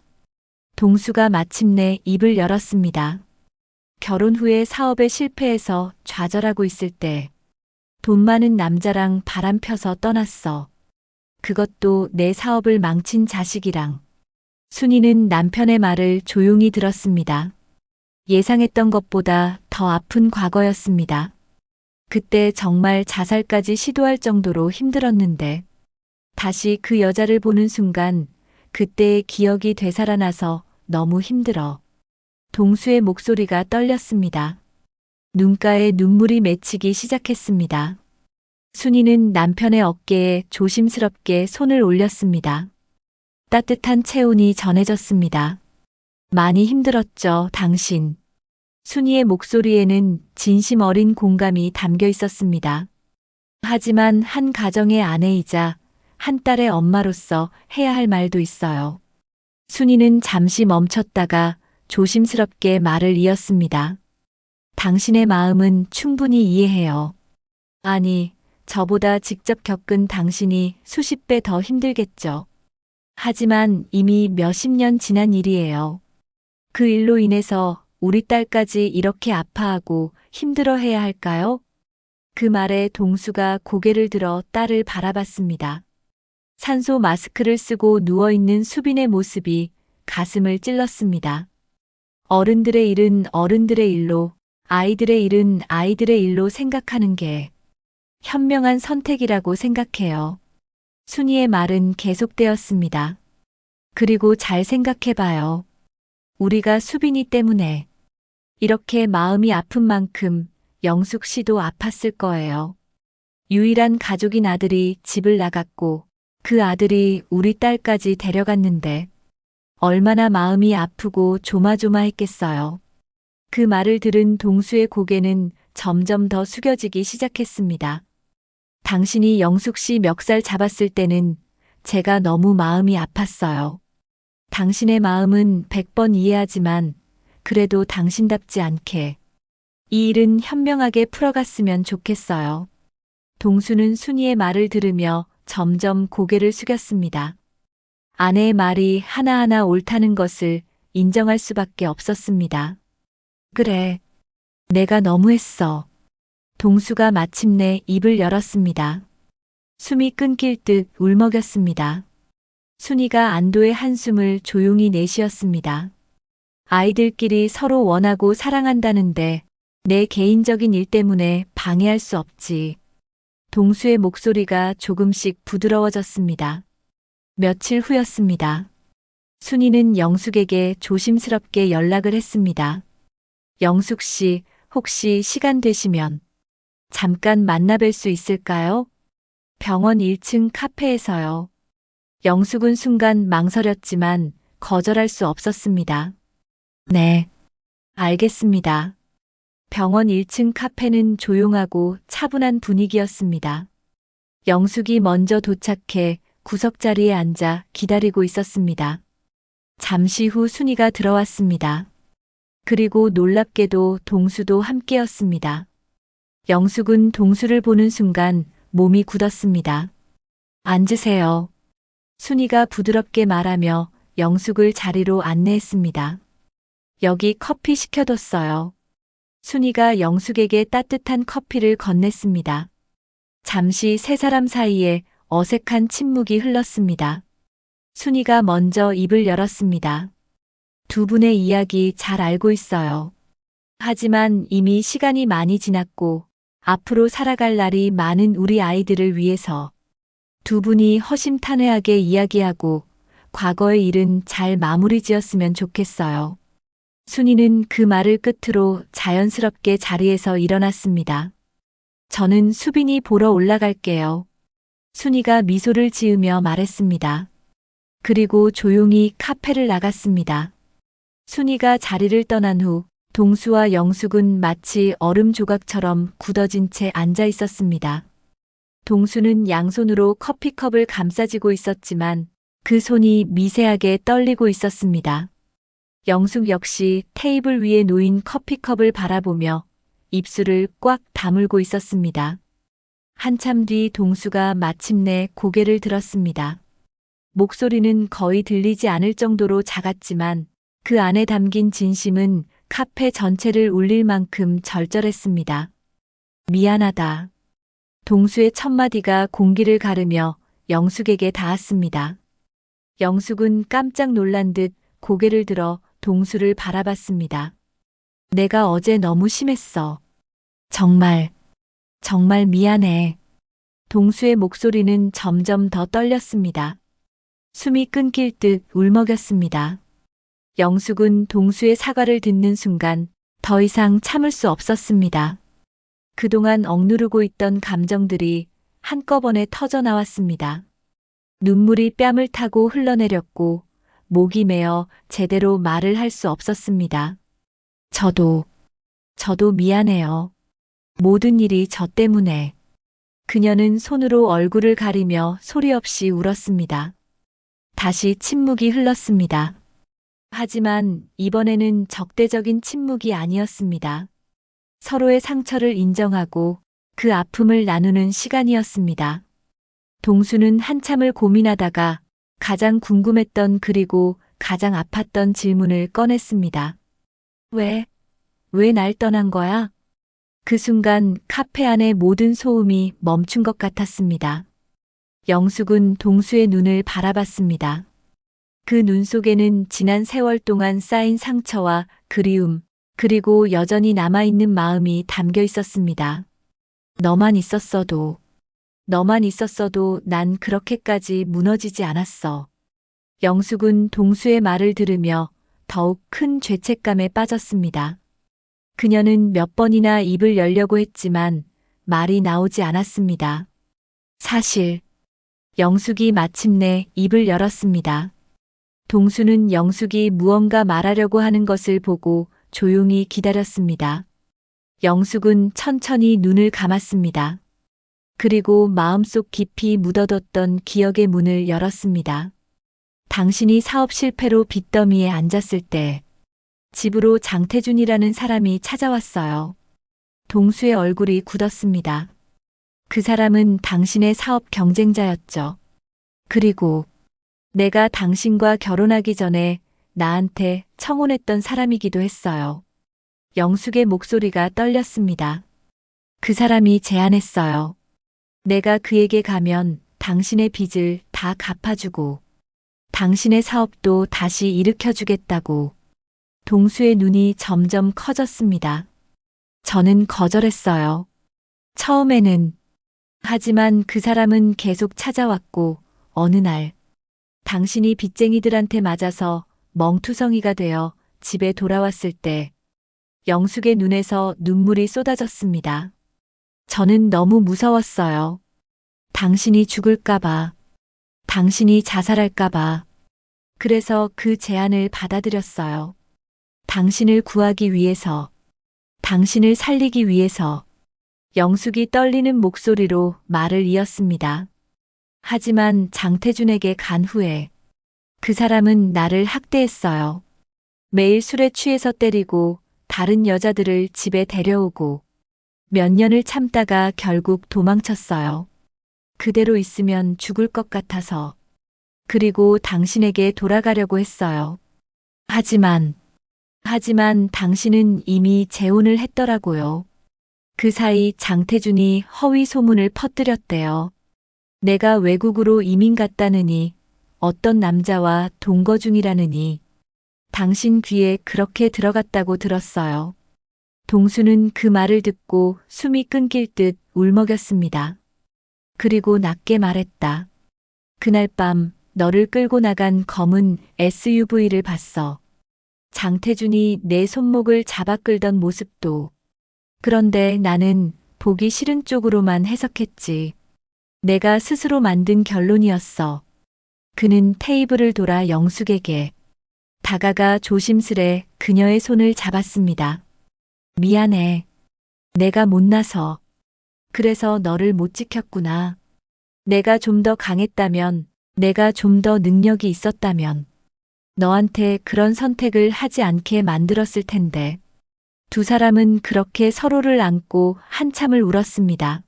동수가 마침내 입을 열었습니다. 결혼 후에 사업에 실패해서 좌절하고 있을 때 돈 많은 남자랑 바람 펴서 떠났어. 그것도 내 사업을 망친 자식이랑. 순이는 남편의 말을 조용히 들었습니다. 예상했던 것보다 더 아픈 과거였습니다. 그때 정말 자살까지 시도할 정도로 힘들었는데 다시 그 여자를 보는 순간 그때의 기억이 되살아나서 너무 힘들어. 동수의 목소리가 떨렸습니다. 눈가에 눈물이 맺히기 시작했습니다. 순이는 남편의 어깨에 조심스럽게 손을 올렸습니다. 따뜻한 체온이 전해졌습니다. 많이 힘들었죠, 당신. 순이의 목소리에는 진심 어린 공감이 담겨 있었습니다. 하지만 한 가정의 아내이자 한 딸의 엄마로서 해야 할 말도 있어요. 순이는 잠시 멈췄다가 조심스럽게 말을 이었습니다. 당신의 마음은 충분히 이해해요. 아니, 저보다 직접 겪은 당신이 수십 배 더 힘들겠죠. 하지만 이미 몇십 년 지난 일이에요. 그 일로 인해서 우리 딸까지 이렇게 아파하고 힘들어해야 할까요? 그 말에 동수가 고개를 들어 딸을 바라봤습니다. 산소 마스크를 쓰고 누워있는 수빈의 모습이 가슴을 찔렀습니다. 어른들의 일은 어른들의 일로, 아이들의 일은 아이들의 일로 생각하는 게 현명한 선택이라고 생각해요. 순이의 말은 계속되었습니다. 그리고 잘 생각해봐요. 우리가 수빈이 때문에 이렇게 마음이 아픈 만큼 영숙 씨도 아팠을 거예요. 유일한 가족인 아들이 집을 나갔고 그 아들이 우리 딸까지 데려갔는데 얼마나 마음이 아프고 조마조마했겠어요. 그 말을 들은 동수의 고개는 점점 더 숙여지기 시작했습니다. 당신이 영숙 씨 멱살 잡았을 때는 제가 너무 마음이 아팠어요. 당신의 마음은 100번 이해하지만 그래도 당신답지 않게 이 일은 현명하게 풀어갔으면 좋겠어요. 동수는 순이의 말을 들으며 점점 고개를 숙였습니다. 아내의 말이 하나하나 옳다는 것을 인정할 수밖에 없었습니다. 그래, 내가 너무했어. 동수가 마침내 입을 열었습니다. 숨이 끊길 듯 울먹였습니다. 순이가 안도의 한숨을 조용히 내쉬었습니다. 아이들끼리 서로 원하고 사랑한다는데 내 개인적인 일 때문에 방해할 수 없지. 동수의 목소리가 조금씩 부드러워졌습니다. 며칠 후였습니다. 순이는 영숙에게 조심스럽게 연락을 했습니다. 영숙 씨, 혹시 시간 되시면 잠깐 만나뵐 수 있을까요? 병원 1층 카페에서요. 영숙은 순간 망설였지만 거절할 수 없었습니다. 네, 알겠습니다. 병원 1층 카페는 조용하고 차분한 분위기였습니다. 영숙이 먼저 도착해 구석자리에 앉아 기다리고 있었습니다. 잠시 후 순이가 들어왔습니다. 그리고 놀랍게도 동수도 함께였습니다. 영숙은 동수를 보는 순간 몸이 굳었습니다. 앉으세요. 순이가 부드럽게 말하며 영숙을 자리로 안내했습니다. 여기 커피 시켜뒀어요. 순이가 영숙에게 따뜻한 커피를 건넸습니다. 잠시 세 사람 사이에 어색한 침묵이 흘렀습니다. 순이가 먼저 입을 열었습니다. 두 분의 이야기 잘 알고 있어요. 하지만 이미 시간이 많이 지났고 앞으로 살아갈 날이 많은 우리 아이들을 위해서 두 분이 허심탄회하게 이야기하고 과거의 일은 잘 마무리 지었으면 좋겠어요. 순이는 그 말을 끝으로 자연스럽게 자리에서 일어났습니다. 저는 수빈이 보러 올라갈게요. 순이가 미소를 지으며 말했습니다. 그리고 조용히 카페를 나갔습니다. 순이가 자리를 떠난 후 동수와 영숙은 마치 얼음 조각처럼 굳어진 채 앉아 있었습니다. 동수는 양손으로 커피컵을 감싸쥐고 있었지만 그 손이 미세하게 떨리고 있었습니다. 영숙 역시 테이블 위에 놓인 커피컵을 바라보며 입술을 꽉 다물고 있었습니다. 한참 뒤 동수가 마침내 고개를 들었습니다. 목소리는 거의 들리지 않을 정도로 작았지만 그 안에 담긴 진심은 카페 전체를 울릴 만큼 절절했습니다. 미안하다. 동수의 첫마디가 공기를 가르며 영숙에게 닿았습니다. 영숙은 깜짝 놀란 듯 고개를 들어 동수를 바라봤습니다. 내가 어제 너무 심했어. 정말 미안해. 동수의 목소리는 점점 더 떨렸습니다. 숨이 끊길 듯 울먹였습니다. 영숙은 동수의 사과를 듣는 순간 더 이상 참을 수 없었습니다. 그동안 억누르고 있던 감정들이 한꺼번에 터져 나왔습니다. 눈물이 뺨을 타고 흘러내렸고 목이 메어 제대로 말을 할 수 없었습니다. 저도 미안해요. 모든 일이 저 때문에. 그녀는 손으로 얼굴을 가리며 소리 없이 울었습니다. 다시 침묵이 흘렀습니다. 하지만 이번에는 적대적인 침묵이 아니었습니다. 서로의 상처를 인정하고 그 아픔을 나누는 시간이었습니다. 동수는 한참을 고민하다가 가장 궁금했던 그리고 가장 아팠던 질문을 꺼냈습니다. 왜 날 떠난 거야? 그 순간 카페 안의 모든 소음이 멈춘 것 같았습니다. 영숙은 동수의 눈을 바라봤습니다. 그 눈 속에는 지난 세월 동안 쌓인 상처와 그리움, 그리고 여전히 남아있는 마음이 담겨 있었습니다. 너만 있었어도 난 그렇게까지 무너지지 않았어. 영숙은 동수의 말을 들으며 더욱 큰 죄책감에 빠졌습니다. 그녀는 몇 번이나 입을 열려고 했지만 말이 나오지 않았습니다. 사실, 영숙이 마침내 입을 열었습니다. 동수는 영숙이 무언가 말하려고 하는 것을 보고 조용히 기다렸습니다. 영숙은 천천히 눈을 감았습니다. 그리고 마음속 깊이 묻어뒀던 기억의 문을 열었습니다. 당신이 사업 실패로 빚더미에 앉았을 때 집으로 장태준이라는 사람이 찾아왔어요. 동수의 얼굴이 굳었습니다. 그 사람은 당신의 사업 경쟁자였죠. 그리고 내가 당신과 결혼하기 전에 나한테 청혼했던 사람이기도 했어요. 영숙의 목소리가 떨렸습니다. 그 사람이 제안했어요. 내가 그에게 가면 당신의 빚을 다 갚아주고 당신의 사업도 다시 일으켜주겠다고. 동수의 눈이 점점 커졌습니다. 저는 거절했어요. 처음에는. 하지만 그 사람은 계속 찾아왔고 어느 날 당신이 빚쟁이들한테 맞아서 멍투성이가 되어 집에 돌아왔을 때 영숙의 눈에서 눈물이 쏟아졌습니다. 저는 너무 무서웠어요. 당신이 죽을까봐, 당신이 자살할까봐. 그래서 그 제안을 받아들였어요. 당신을 구하기 위해서, 당신을 살리기 위해서. 영숙이 떨리는 목소리로 말을 이었습니다. 하지만 장태준에게 간 후에 그 사람은 나를 학대했어요. 매일 술에 취해서 때리고 다른 여자들을 집에 데려오고 몇 년을 참다가 결국 도망쳤어요. 그대로 있으면 죽을 것 같아서. 그리고 당신에게 돌아가려고 했어요. 하지만 당신은 이미 재혼을 했더라고요. 그 사이 장태준이 허위 소문을 퍼뜨렸대요. 내가 외국으로 이민 갔다느니, 어떤 남자와 동거 중이라느니, 당신 귀에 그렇게 들어갔다고 들었어요. 동수는 그 말을 듣고 숨이 끊길 듯 울먹였습니다. 그리고 낮게 말했다. 그날 밤 너를 끌고 나간 검은 SUV를 봤어. 장태준이 내 손목을 잡아 끌던 모습도. 그런데 나는 보기 싫은 쪽으로만 해석했지. 내가 스스로 만든 결론이었어. 그는 테이블을 돌아 영숙에게 다가가 조심스레 그녀의 손을 잡았습니다. 미안해. 내가 못나서. 그래서 너를 못 지켰구나. 내가 좀 더 강했다면, 내가 좀 더 능력이 있었다면, 너한테 그런 선택을 하지 않게 만들었을 텐데. 두 사람은 그렇게 서로를 안고 한참을 울었습니다.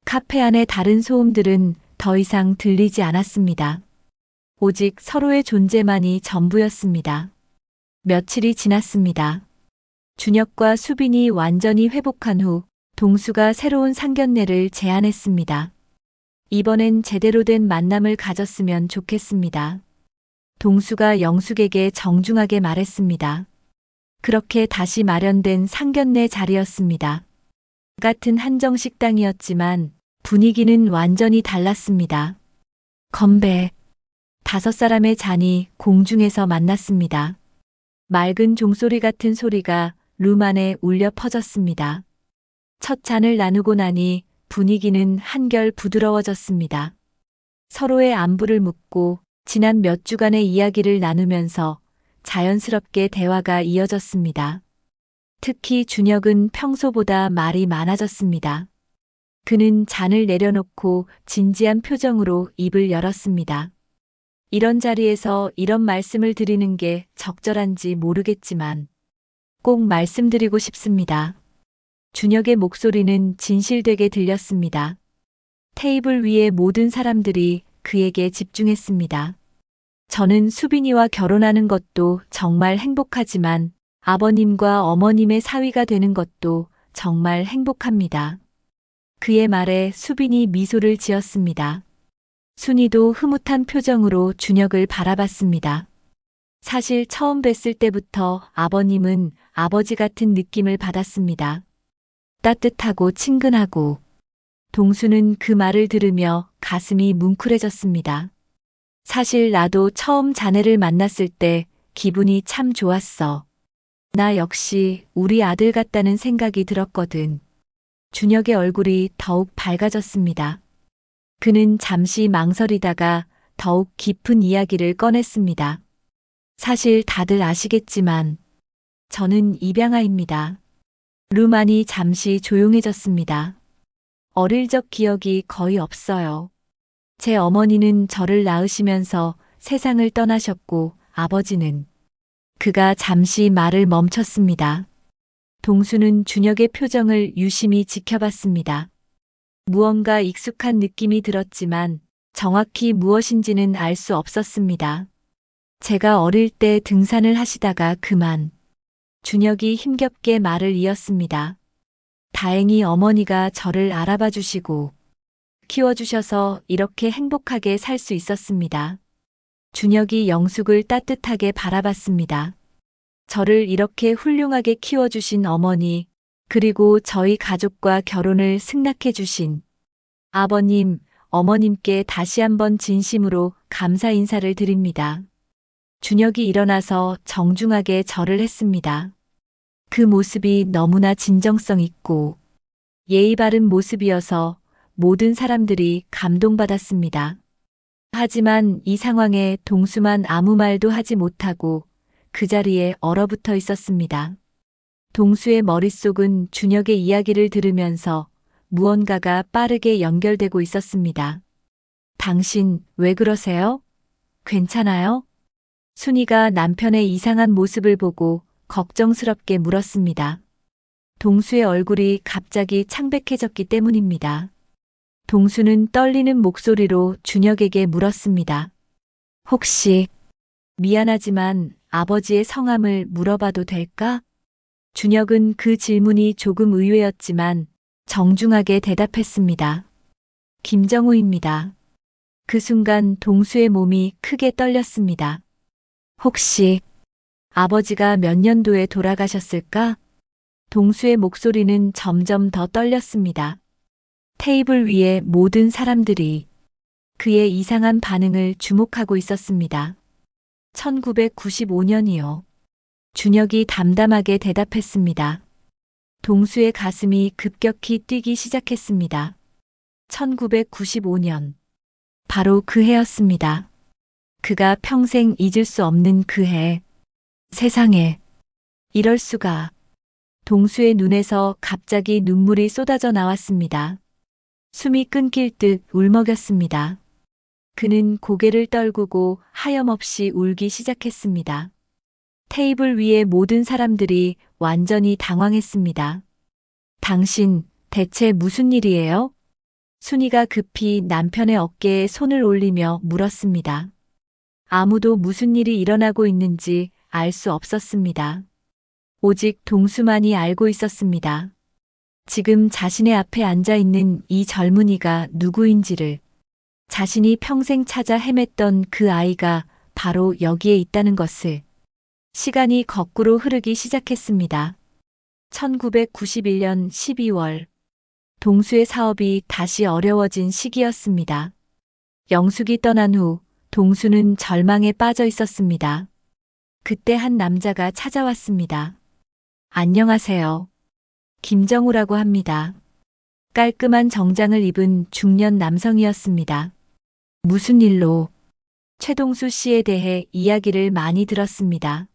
카페 안의 다른 소음들은 더 이상 들리지 않았습니다. 오직 서로의 존재만이 전부였습니다. 며칠이 지났습니다. 준혁과 수빈이 완전히 회복한 후 동수가 새로운 상견례를 제안했습니다. 이번엔 제대로 된 만남을 가졌으면 좋겠습니다. 동수가 영숙에게 정중하게 말했습니다. 그렇게 다시 마련된 상견례 자리였습니다. 같은 한정식당이었지만 분위기는 완전히 달랐습니다. 건배. 5사람의 잔이 공중에서 만났습니다. 맑은 종소리 같은 소리가 룸 안에 울려 퍼졌습니다. 첫 잔을 나누고 나니 분위기는 한결 부드러워졌습니다. 서로의 안부를 묻고 지난 몇 주간의 이야기를 나누면서 자연스럽게 대화가 이어졌습니다. 특히 준혁은 평소보다 말이 많아졌습니다. 그는 잔을 내려놓고 진지한 표정으로 입을 열었습니다. 이런 자리에서 이런 말씀을 드리는 게 적절한지 모르겠지만 꼭 말씀드리고 싶습니다. 준혁의 목소리는 진실되게 들렸습니다. 테이블 위의 모든 사람들이 그에게 집중했습니다. 저는 수빈이와 결혼하는 것도 정말 행복하지만 아버님과 어머님의 사위가 되는 것도 정말 행복합니다. 그의 말에 수빈이 미소를 지었습니다. 순이도 흐뭇한 표정으로 준혁을 바라봤습니다. 사실 처음 뵀을 때부터 아버님은 아버지 같은 느낌을 받았습니다. 따뜻하고 친근하고. 동수는 그 말을 들으며 가슴이 뭉클해졌습니다. 사실 나도 처음 자네를 만났을 때 기분이 참 좋았어. 나 역시 우리 아들 같다는 생각이 들었거든. 준혁의 얼굴이 더욱 밝아졌습니다. 그는 잠시 망설이다가 더욱 깊은 이야기를 꺼냈습니다. 사실 다들 아시겠지만 저는 입양아입니다. 룸 안이 잠시 조용해졌습니다. 어릴 적 기억이 거의 없어요. 제 어머니는 저를 낳으시면서 세상을 떠나셨고 아버지는. 그가 잠시 말을 멈췄습니다. 동수는 준혁의 표정을 유심히 지켜봤습니다. 무언가 익숙한 느낌이 들었지만 정확히 무엇인지는 알 수 없었습니다. 제가 어릴 때 등산을 하시다가 그만. 준혁이 힘겹게 말을 이었습니다. 다행히 어머니가 저를 알아봐 주시고 키워주셔서 이렇게 행복하게 살 수 있었습니다. 준혁이 영숙을 따뜻하게 바라봤습니다. 저를 이렇게 훌륭하게 키워주신 어머니, 그리고 저희 가족과 결혼을 승낙해 주신 아버님, 어머님께 다시 한번 진심으로 감사 인사를 드립니다. 준혁이 일어나서 정중하게 절을 했습니다. 그 모습이 너무나 진정성 있고 예의 바른 모습이어서 모든 사람들이 감동받았습니다. 하지만 이 상황에 동수만 아무 말도 하지 못하고 그 자리에 얼어붙어 있었습니다. 동수의 머릿속은 준혁의 이야기를 들으면서 무언가가 빠르게 연결되고 있었습니다. 당신 왜 그러세요? 괜찮아요? 순이가 남편의 이상한 모습을 보고 걱정스럽게 물었습니다. 동수의 얼굴이 갑자기 창백해졌기 때문입니다. 동수는 떨리는 목소리로 준혁에게 물었습니다. 혹시 미안하지만 아버지의 성함을 물어봐도 될까? 준혁은 그 질문이 조금 의외였지만 정중하게 대답했습니다. 김정우입니다. 그 순간 동수의 몸이 크게 떨렸습니다. 혹시 아버지가 몇 년도에 돌아가셨을까? 동수의 목소리는 점점 더 떨렸습니다. 테이블 위에 모든 사람들이 그의 이상한 반응을 주목하고 있었습니다. 1995년이요. 준혁이 담담하게 대답했습니다. 동수의 가슴이 급격히 뛰기 시작했습니다. 1995년. 바로 그 해였습니다. 그가 평생 잊을 수 없는 그 해. 세상에. 이럴 수가. 동수의 눈에서 갑자기 눈물이 쏟아져 나왔습니다. 숨이 끊길 듯 울먹였습니다. 그는 고개를 떨구고 하염없이 울기 시작했습니다. 테이블 위의 모든 사람들이 완전히 당황했습니다. 당신, 대체 무슨 일이에요? 순이가 급히 남편의 어깨에 손을 올리며 물었습니다. 아무도 무슨 일이 일어나고 있는지 알 수 없었습니다. 오직 동수만이 알고 있었습니다. 지금 자신의 앞에 앉아 있는 이 젊은이가 누구인지를, 자신이 평생 찾아 헤맸던 그 아이가 바로 여기에 있다는 것을. 시간이 거꾸로 흐르기 시작했습니다. 1991년 12월. 동수의 사업이 다시 어려워진 시기였습니다. 영숙이 떠난 후 동수는 절망에 빠져 있었습니다. 그때 한 남자가 찾아왔습니다. 안녕하세요. 김정우라고 합니다. 깔끔한 정장을 입은 중년 남성이었습니다. 무슨 일로? 최동수 씨에 대해 이야기를 많이 들었습니다.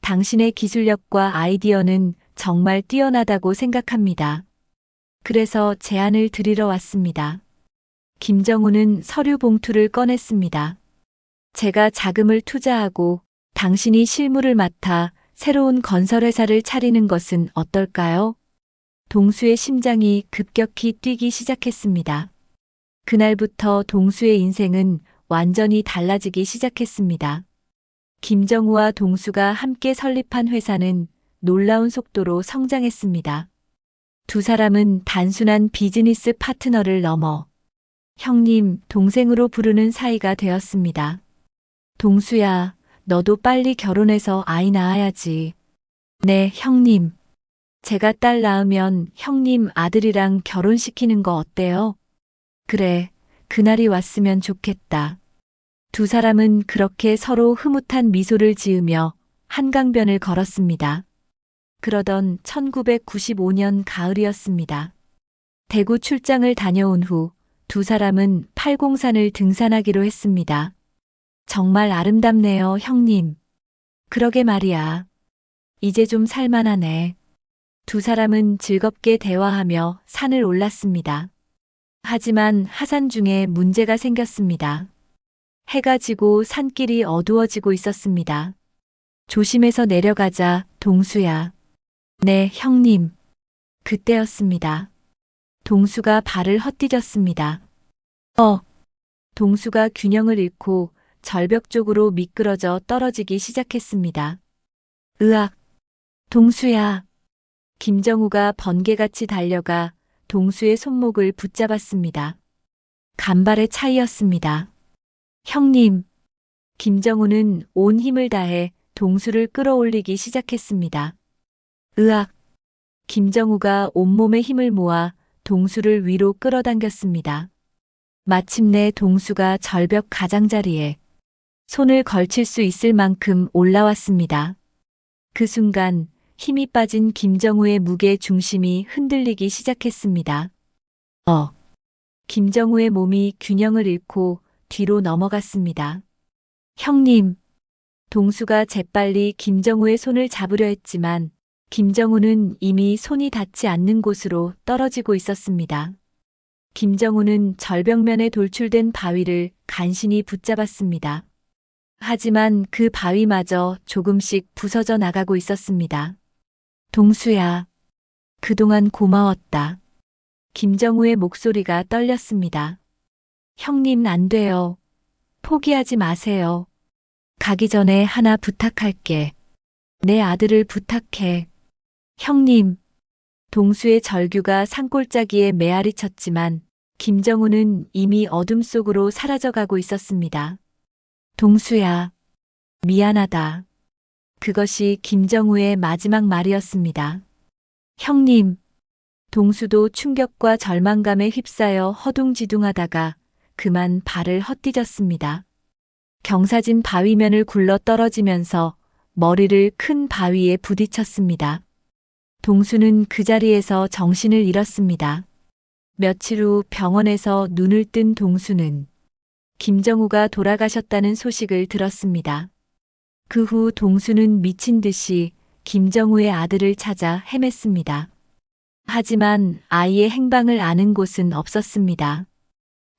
당신의 기술력과 아이디어는 정말 뛰어나다고 생각합니다. 그래서 제안을 드리러 왔습니다. 김정우는 서류 봉투를 꺼냈습니다. 제가 자금을 투자하고 당신이 실무를 맡아 새로운 건설회사를 차리는 것은 어떨까요? 동수의 심장이 급격히 뛰기 시작했습니다. 그날부터 동수의 인생은 완전히 달라지기 시작했습니다. 김정우와 동수가 함께 설립한 회사는 놀라운 속도로 성장했습니다. 두 사람은 단순한 비즈니스 파트너를 넘어 형님, 동생으로 부르는 사이가 되었습니다. 동수야, 너도 빨리 결혼해서 아이 낳아야지. 네, 형님. 제가 딸 낳으면 형님 아들이랑 결혼시키는 거 어때요? 그래, 그날이 왔으면 좋겠다. 두 사람은 그렇게 서로 흐뭇한 미소를 지으며 한강변을 걸었습니다. 그러던 1995년 가을이었습니다. 대구 출장을 다녀온 후 두 사람은 팔공산을 등산하기로 했습니다. 정말 아름답네요, 형님. 그러게 말이야. 이제 좀 살만하네. 두 사람은 즐겁게 대화하며 산을 올랐습니다. 하지만 하산 중에 문제가 생겼습니다. 해가 지고 산길이 어두워지고 있었습니다. 조심해서 내려가자, 동수야. 네, 형님. 그때였습니다. 동수가 발을 헛디뎠습니다. 동수가 균형을 잃고 절벽 쪽으로 미끄러져 떨어지기 시작했습니다. 으악! 동수야! 김정우가 번개같이 달려가 동수의 손목을 붙잡았습니다. 간발의 차이였습니다. 형님! 김정우는 온 힘을 다해 동수를 끌어올리기 시작했습니다. 으악! 김정우가 온몸의 힘을 모아 동수를 위로 끌어당겼습니다. 마침내 동수가 절벽 가장자리에 손을 걸칠 수 있을 만큼 올라왔습니다. 그 순간 힘이 빠진 김정우의 무게 중심이 흔들리기 시작했습니다. 김정우의 몸이 균형을 잃고 뒤로 넘어갔습니다. 형님, 동수가 재빨리 김정우의 손을 잡으려 했지만 김정우는 이미 손이 닿지 않는 곳으로 떨어지고 있었습니다. 김정우는 절벽면에 돌출된 바위를 간신히 붙잡았습니다. 하지만 그 바위마저 조금씩 부서져 나가고 있었습니다. 동수야, 그동안 고마웠다. 김정우의 목소리가 떨렸습니다. 형님 안 돼요. 포기하지 마세요. 가기 전에 하나 부탁할게. 내 아들을 부탁해. 형님. 동수의 절규가 산골짜기에 메아리 쳤지만 김정우는 이미 어둠 속으로 사라져가고 있었습니다. 동수야, 미안하다. 그것이 김정우의 마지막 말이었습니다. 형님. 동수도 충격과 절망감에 휩싸여 허둥지둥하다가 그만 발을 헛디뎠습니다. 경사진 바위면을 굴러 떨어지면서 머리를 큰 바위에 부딪혔습니다. 동수는 그 자리에서 정신을 잃었습니다. 며칠 후 병원에서 눈을 뜬 동수는 김정우가 돌아가셨다는 소식을 들었습니다. 그 후 동수는 미친 듯이 김정우의 아들을 찾아 헤맸습니다. 하지만 아이의 행방을 아는 곳은 없었습니다.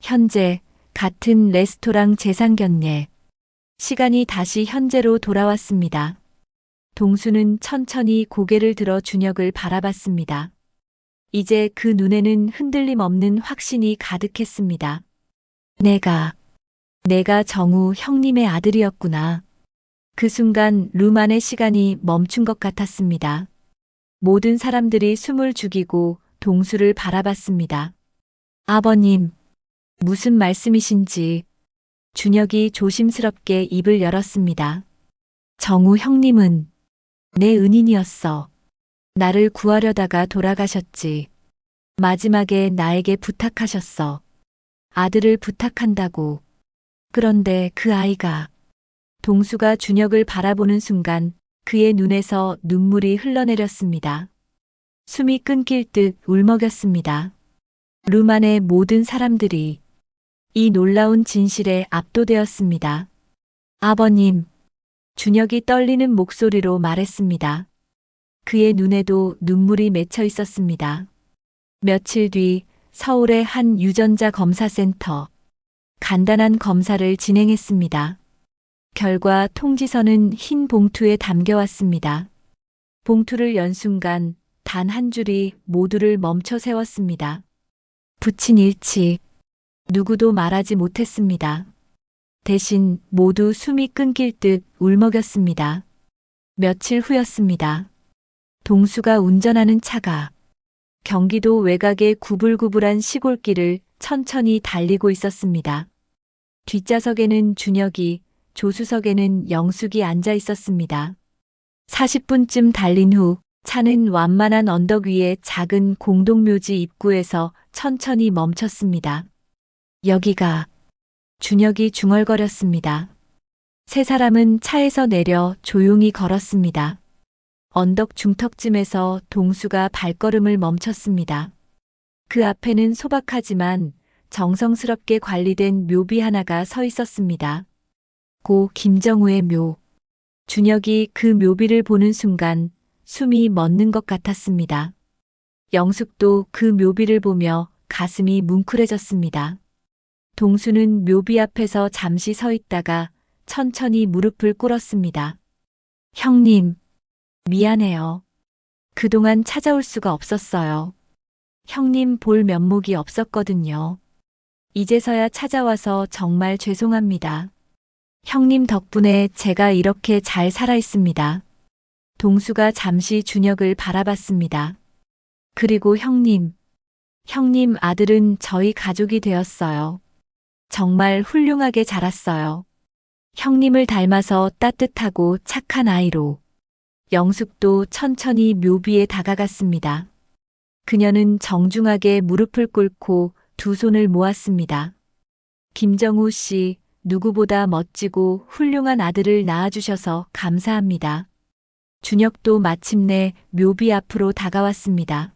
현재 같은 레스토랑 재상견례. 시간이 다시 현재로 돌아왔습니다. 동수는 천천히 고개를 들어 준혁을 바라봤습니다. 이제 그 눈에는 흔들림 없는 확신이 가득했습니다. 내가 정우 형님의 아들이었구나. 그 순간 룸 안의 시간이 멈춘 것 같았습니다. 모든 사람들이 숨을 죽이고 동수를 바라봤습니다. 아버님, 무슨 말씀이신지. 준혁이 조심스럽게 입을 열었습니다. 정우 형님은 내 은인이었어. 나를 구하려다가 돌아가셨지. 마지막에 나에게 부탁하셨어. 아들을 부탁한다고. 그런데 그 아이가. 동수가 준혁을 바라보는 순간 그의 눈에서 눈물이 흘러내렸습니다. 숨이 끊길 듯 울먹였습니다. 룸 안의 모든 사람들이 이 놀라운 진실에 압도되었습니다. 아버님, 준혁이 떨리는 목소리로 말했습니다. 그의 눈에도 눈물이 맺혀 있었습니다. 며칠 뒤 서울의 한 유전자 검사센터. 간단한 검사를 진행했습니다. 결과 통지서는 흰 봉투에 담겨왔습니다. 봉투를 연 순간 단 한 줄이 모두를 멈춰 세웠습니다. 붙인 일치. 누구도 말하지 못했습니다. 대신 모두 숨이 끊길 듯 울먹였습니다. 며칠 후였습니다. 동수가 운전하는 차가 경기도 외곽의 구불구불한 시골길을 천천히 달리고 있었습니다. 뒷좌석에는 준혁이, 조수석에는 영숙이 앉아 있었습니다. 40분쯤 달린 후 차는 완만한 언덕 위의 작은 공동묘지 입구에서 천천히 멈췄습니다. 여기가. 준혁이 중얼거렸습니다. 세 사람은 차에서 내려 조용히 걸었습니다. 언덕 중턱쯤에서 동수가 발걸음을 멈췄습니다. 그 앞에는 소박하지만 정성스럽게 관리된 묘비 하나가 서 있었습니다. 고 김정우의 묘. 준혁이 그 묘비를 보는 순간 숨이 멎는 것 같았습니다. 영숙도 그 묘비를 보며 가슴이 뭉클해졌습니다. 동수는 묘비 앞에서 잠시 서 있다가 천천히 무릎을 꿇었습니다. 형님, 미안해요. 그동안 찾아올 수가 없었어요. 형님 볼 면목이 없었거든요. 이제서야 찾아와서 정말 죄송합니다. 형님 덕분에 제가 이렇게 잘 살아 있습니다. 동수가 잠시 준혁을 바라봤습니다. 그리고 형님 아들은 저희 가족이 되었어요. 정말 훌륭하게 자랐어요. 형님을 닮아서 따뜻하고 착한 아이로. 영숙도 천천히 묘비에 다가갔습니다. 그녀는 정중하게 무릎을 꿇고 두 손을 모았습니다. 김정우 씨, 누구보다 멋지고 훌륭한 아들을 낳아주셔서 감사합니다. 준혁도 마침내 묘비 앞으로 다가왔습니다.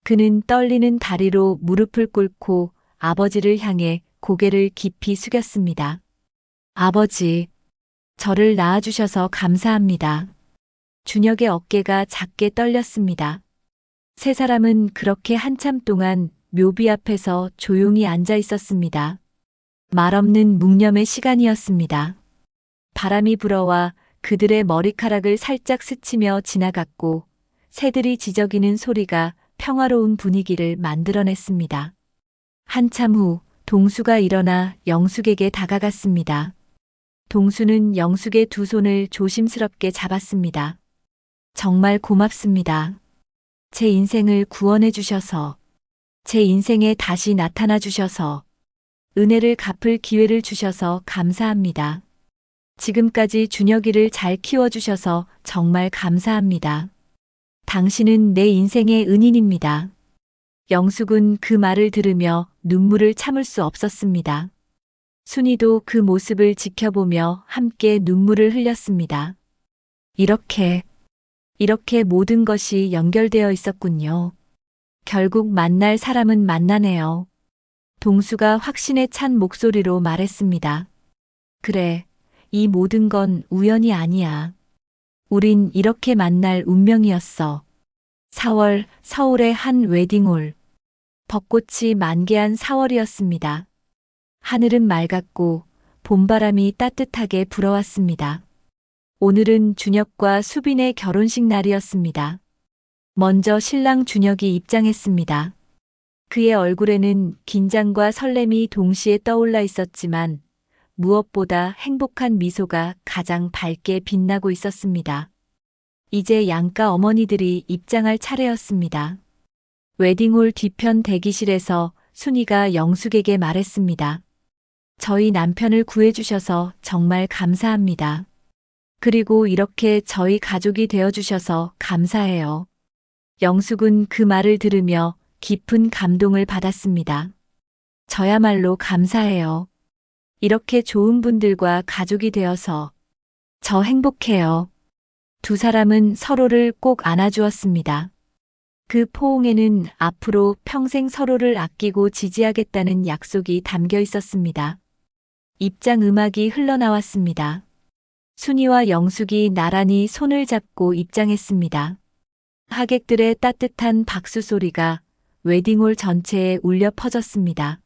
그는 떨리는 다리로 무릎을 꿇고 아버지를 향해 고개를 깊이 숙였습니다. 아버지, 저를 낳아주셔서 감사합니다. 준혁의 어깨가 작게 떨렸습니다. 세 사람은 그렇게 한참 동안 묘비 앞에서 조용히 앉아 있었습니다. 말없는 묵념의 시간이었습니다. 바람이 불어와 그들의 머리카락을 살짝 스치며 지나갔고 새들이 지저귀는 소리가 평화로운 분위기를 만들어냈습니다. 한참 후 동수가 일어나 영숙에게 다가갔습니다. 동수는 영숙의 두 손을 조심스럽게 잡았습니다. 정말 고맙습니다. 제 인생을 구원해 주셔서, 제 인생에 다시 나타나 주셔서, 은혜를 갚을 기회를 주셔서 감사합니다. 지금까지 준혁이를 잘 키워주셔서 정말 감사합니다. 당신은 내 인생의 은인입니다. 영숙은 그 말을 들으며 눈물을 참을 수 없었습니다. 순이도 그 모습을 지켜보며 함께 눈물을 흘렸습니다. 이렇게 모든 것이 연결되어 있었군요. 결국 만날 사람은 만나네요. 동수가 확신에 찬 목소리로 말했습니다. 그래, 이 모든 건 우연이 아니야. 우린 이렇게 만날 운명이었어. 4월 서울의 한 웨딩홀. 벚꽃이 만개한 4월이었습니다. 하늘은 맑았고 봄바람이 따뜻하게 불어왔습니다. 오늘은 준혁과 수빈의 결혼식 날이었습니다. 먼저 신랑 준혁이 입장했습니다. 그의 얼굴에는 긴장과 설렘이 동시에 떠올라 있었지만 무엇보다 행복한 미소가 가장 밝게 빛나고 있었습니다. 이제 양가 어머니들이 입장할 차례였습니다. 웨딩홀 뒤편 대기실에서 순이가 영숙에게 말했습니다. 저희 남편을 구해주셔서 정말 감사합니다. 그리고 이렇게 저희 가족이 되어주셔서 감사해요. 영숙은 그 말을 들으며 깊은 감동을 받았습니다. 저야말로 감사해요. 이렇게 좋은 분들과 가족이 되어서 저 행복해요. 두 사람은 서로를 꼭 안아주었습니다. 그 포옹에는 앞으로 평생 서로를 아끼고 지지하겠다는 약속이 담겨 있었습니다. 입장 음악이 흘러나왔습니다. 순이와 영숙이 나란히 손을 잡고 입장했습니다. 하객들의 따뜻한 박수 소리가 웨딩홀 전체에 울려 퍼졌습니다.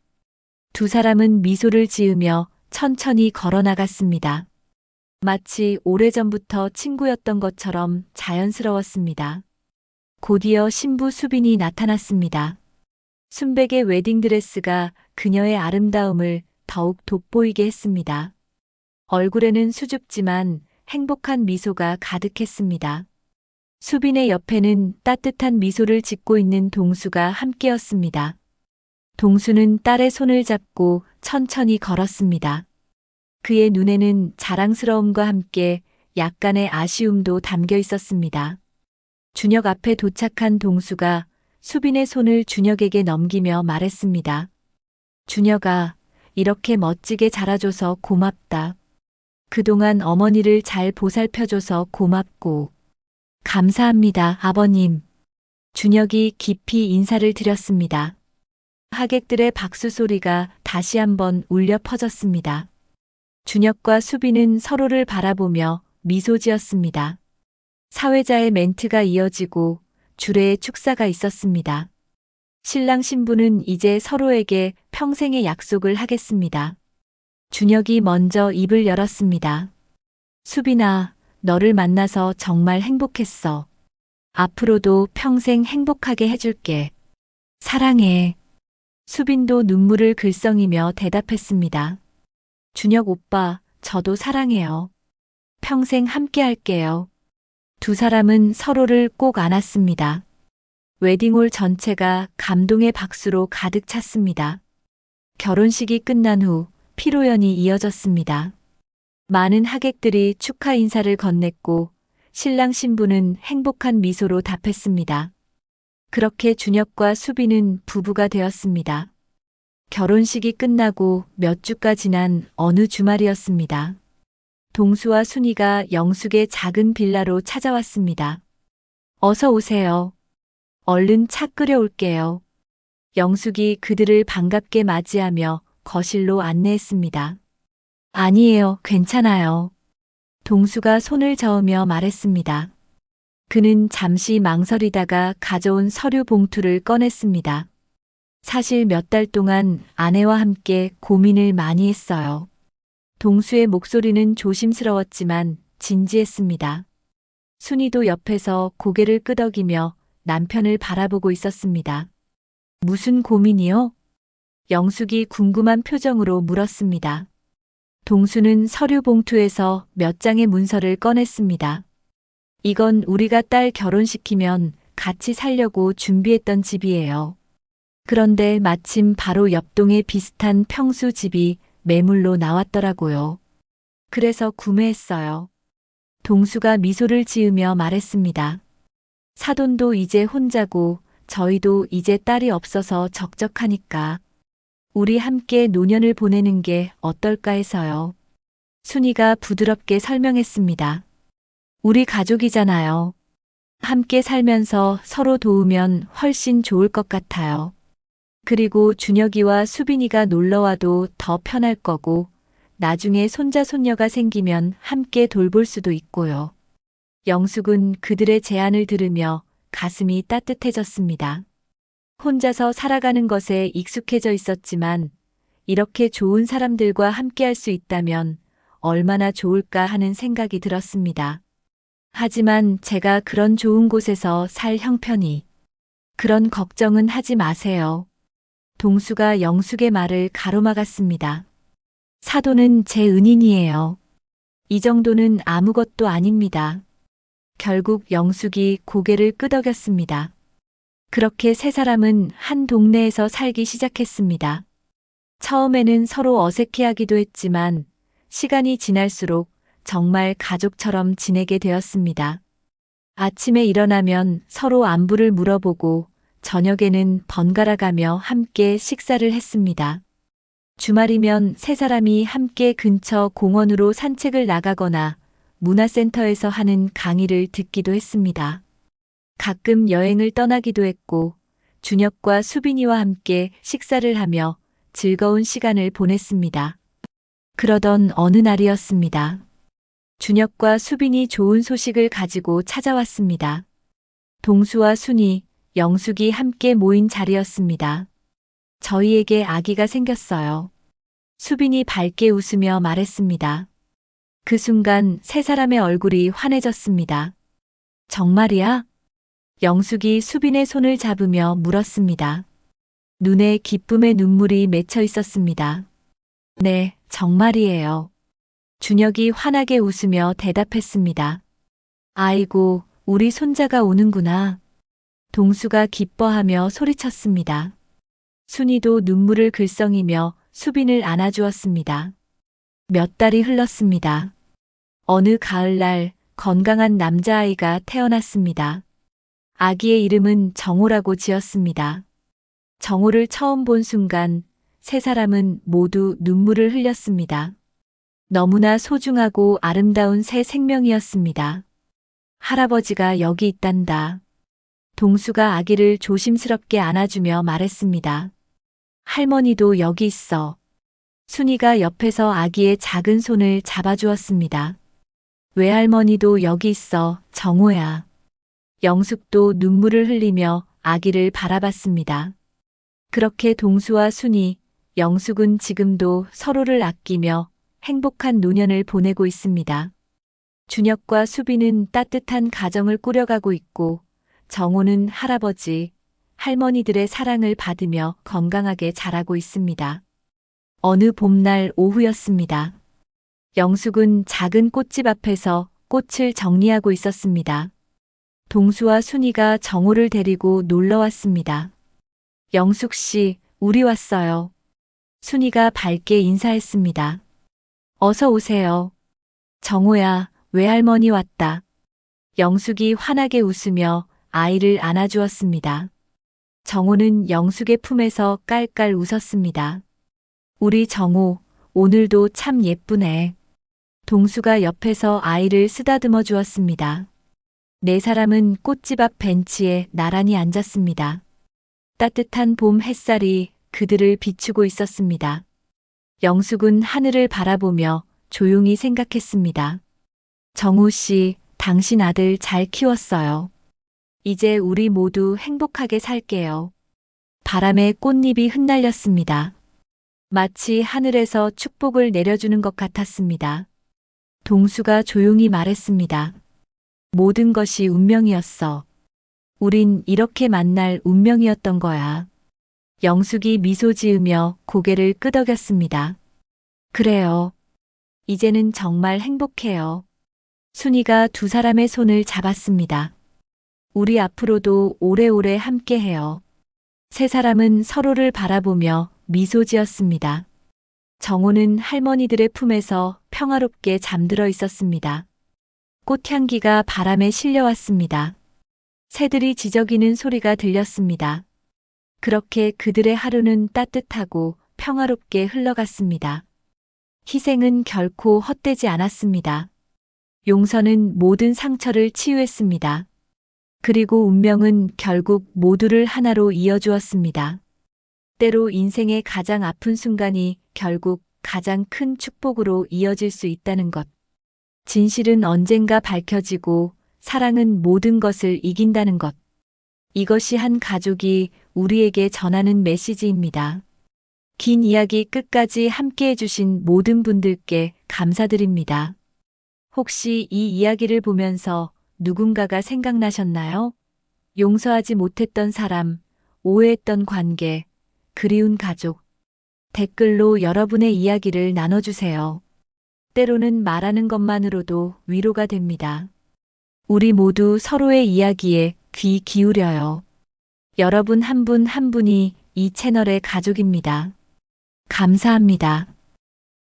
두 사람은 미소를 지으며 천천히 걸어 나갔습니다. 마치 오래전부터 친구였던 것처럼 자연스러웠습니다. 곧이어 신부 수빈이 나타났습니다. 순백의 웨딩드레스가 그녀의 아름다움을 더욱 돋보이게 했습니다. 얼굴에는 수줍지만 행복한 미소가 가득했습니다. 수빈의 옆에는 따뜻한 미소를 짓고 있는 동수가 함께였습니다. 동수는 딸의 손을 잡고 천천히 걸었습니다. 그의 눈에는 자랑스러움과 함께 약간의 아쉬움도 담겨 있었습니다. 준혁 앞에 도착한 동수가 수빈의 손을 준혁에게 넘기며 말했습니다. 준혁아, 이렇게 멋지게 자라줘서 고맙다. 그동안 어머니를 잘 보살펴줘서 고맙고 감사합니다, 아버님. 준혁이 깊이 인사를 드렸습니다. 하객들의 박수 소리가 다시 한번 울려 퍼졌습니다. 준혁과 수빈은 서로를 바라보며 미소 지었습니다. 사회자의 멘트가 이어지고 주례의 축사가 있었습니다. 신랑 신부는 이제 서로에게 평생의 약속을 하겠습니다. 준혁이 먼저 입을 열었습니다. 수빈아, 너를 만나서 정말 행복했어. 앞으로도 평생 행복하게 해줄게. 사랑해. 수빈도 눈물을 글썽이며 대답했습니다. 준혁 오빠, 저도 사랑해요. 평생 함께 할게요. 두 사람은 서로를 꼭 안았습니다. 웨딩홀 전체가 감동의 박수로 가득 찼습니다. 결혼식이 끝난 후 피로연이 이어졌습니다. 많은 하객들이 축하 인사를 건넸고 신랑 신부는 행복한 미소로 답했습니다. 그렇게 준혁과 수빈은 부부가 되었습니다. 결혼식이 끝나고 몇 주가 지난 어느 주말이었습니다. 동수와 순이가 영숙의 작은 빌라로 찾아왔습니다. 어서 오세요. 얼른 차 끓여올게요. 영숙이 그들을 반갑게 맞이하며 거실로 안내했습니다. 아니에요, 괜찮아요. 동수가 손을 저으며 말했습니다. 그는 잠시 망설이다가 가져온 서류 봉투를 꺼냈습니다. 사실 몇 달 동안 아내와 함께 고민을 많이 했어요. 동수의 목소리는 조심스러웠지만 진지했습니다. 순이도 옆에서 고개를 끄덕이며 남편을 바라보고 있었습니다. 무슨 고민이요? 영숙이 궁금한 표정으로 물었습니다. 동수는 서류 봉투에서 몇 장의 문서를 꺼냈습니다. 이건 우리가 딸 결혼시키면 같이 살려고 준비했던 집이에요. 그런데 마침 바로 옆동에 비슷한 평수 집이 매물로 나왔더라고요. 그래서 구매했어요. 동수가 미소를 지으며 말했습니다. 사돈도 이제 혼자고 저희도 이제 딸이 없어서 적적하니까 우리 함께 노년을 보내는 게 어떨까 해서요. 순이가 부드럽게 설명했습니다. 우리 가족이잖아요. 함께 살면서 서로 도우면 훨씬 좋을 것 같아요. 그리고 준혁이와 수빈이가 놀러와도 더 편할 거고 나중에 손자 손녀가 생기면 함께 돌볼 수도 있고요. 영숙은 그들의 제안을 들으며 가슴이 따뜻해졌습니다. 혼자서 살아가는 것에 익숙해져 있었지만 이렇게 좋은 사람들과 함께할 수 있다면 얼마나 좋을까 하는 생각이 들었습니다. 하지만 제가 그런 좋은 곳에서 살 형편이 그런 걱정은 하지 마세요. 동수가 영숙의 말을 가로막았습니다. 사돈은 제 은인이에요. 이 정도는 아무것도 아닙니다. 결국 영숙이 고개를 끄덕였습니다. 그렇게 세 사람은 한 동네에서 살기 시작했습니다. 처음에는 서로 어색해하기도 했지만 시간이 지날수록 정말 가족처럼 지내게 되었습니다. 아침에 일어나면 서로 안부를 물어보고 저녁에는 번갈아 가며 함께 식사를 했습니다. 주말이면 세 사람이 함께 근처 공원으로 산책을 나가거나 문화센터에서 하는 강의를 듣기도 했습니다. 가끔 여행을 떠나기도 했고 준혁과 수빈이와 함께 식사를 하며 즐거운 시간을 보냈습니다. 그러던 어느 날이었습니다. 준혁과 수빈이 좋은 소식을 가지고 찾아왔습니다. 동수와 순이, 영숙이 함께 모인 자리였습니다. 저희에게 아기가 생겼어요. 수빈이 밝게 웃으며 말했습니다. 그 순간 세 사람의 얼굴이 환해졌습니다. 정말이야? 영숙이 수빈의 손을 잡으며 물었습니다. 눈에 기쁨의 눈물이 맺혀 있었습니다. 네, 정말이에요. 준혁이 환하게 웃으며 대답했습니다. 아이고, 우리 손자가 오는구나. 동수가 기뻐하며 소리쳤습니다. 순이도 눈물을 글썽이며 수빈을 안아주었습니다. 몇 달이 흘렀습니다. 어느 가을날 건강한 남자아이가 태어났습니다. 아기의 이름은 정호라고 지었습니다. 정호를 처음 본 순간 세 사람은 모두 눈물을 흘렸습니다. 너무나 소중하고 아름다운 새 생명이었습니다. 할아버지가 여기 있단다. 동수가 아기를 조심스럽게 안아주며 말했습니다. 할머니도 여기 있어. 순이가 옆에서 아기의 작은 손을 잡아주었습니다. 외할머니도 여기 있어, 정호야. 영숙도 눈물을 흘리며 아기를 바라봤습니다. 그렇게 동수와 순이, 영숙은 지금도 서로를 아끼며 행복한 노년을 보내고 있습니다. 준혁과 수빈은 따뜻한 가정을 꾸려가고 있고 정호는 할아버지, 할머니들의 사랑을 받으며 건강하게 자라고 있습니다. 어느 봄날 오후였습니다. 영숙은 작은 꽃집 앞에서 꽃을 정리하고 있었습니다. 동수와 순이가 정호를 데리고 놀러 왔습니다. 영숙 씨, 우리 왔어요. 순이가 밝게 인사했습니다. 어서 오세요. 정호야, 외할머니 왔다. 영숙이 환하게 웃으며 아이를 안아주었습니다. 정호는 영숙의 품에서 깔깔 웃었습니다. 우리 정호, 오늘도 참 예쁘네. 동수가 옆에서 아이를 쓰다듬어 주었습니다. 네 사람은 꽃집 앞 벤치에 나란히 앉았습니다. 따뜻한 봄 햇살이 그들을 비추고 있었습니다. 영숙은 하늘을 바라보며 조용히 생각했습니다. 정우 씨, 당신 아들 잘 키웠어요. 이제 우리 모두 행복하게 살게요. 바람에 꽃잎이 흩날렸습니다. 마치 하늘에서 축복을 내려주는 것 같았습니다. 동수가 조용히 말했습니다. 모든 것이 운명이었어. 우린 이렇게 만날 운명이었던 거야. 영숙이 미소 지으며 고개를 끄덕였습니다. 그래요. 이제는 정말 행복해요. 순이가 두 사람의 손을 잡았습니다. 우리 앞으로도 오래오래 함께해요. 세 사람은 서로를 바라보며 미소 지었습니다. 정호는 할머니들의 품에서 평화롭게 잠들어 있었습니다. 꽃향기가 바람에 실려왔습니다. 새들이 지저귀는 소리가 들렸습니다. 그렇게 그들의 하루는 따뜻하고 평화롭게 흘러갔습니다. 희생은 결코 헛되지 않았습니다. 용서는 모든 상처를 치유했습니다. 그리고 운명은 결국 모두를 하나로 이어주었습니다. 때로 인생의 가장 아픈 순간이 결국 가장 큰 축복으로 이어질 수 있다는 것. 진실은 언젠가 밝혀지고 사랑은 모든 것을 이긴다는 것. 이것이 한 가족이 우리에게 전하는 메시지입니다. 긴 이야기 끝까지 함께 해주신 모든 분들께 감사드립니다. 혹시 이 이야기를 보면서 누군가가 생각나셨나요? 용서하지 못했던 사람, 오해했던 관계, 그리운 가족. 댓글로 여러분의 이야기를 나눠주세요. 때로는 말하는 것만으로도 위로가 됩니다. 우리 모두 서로의 이야기에 귀 기울여요. 여러분 한 분 한 분이 이 채널의 가족입니다. 감사합니다.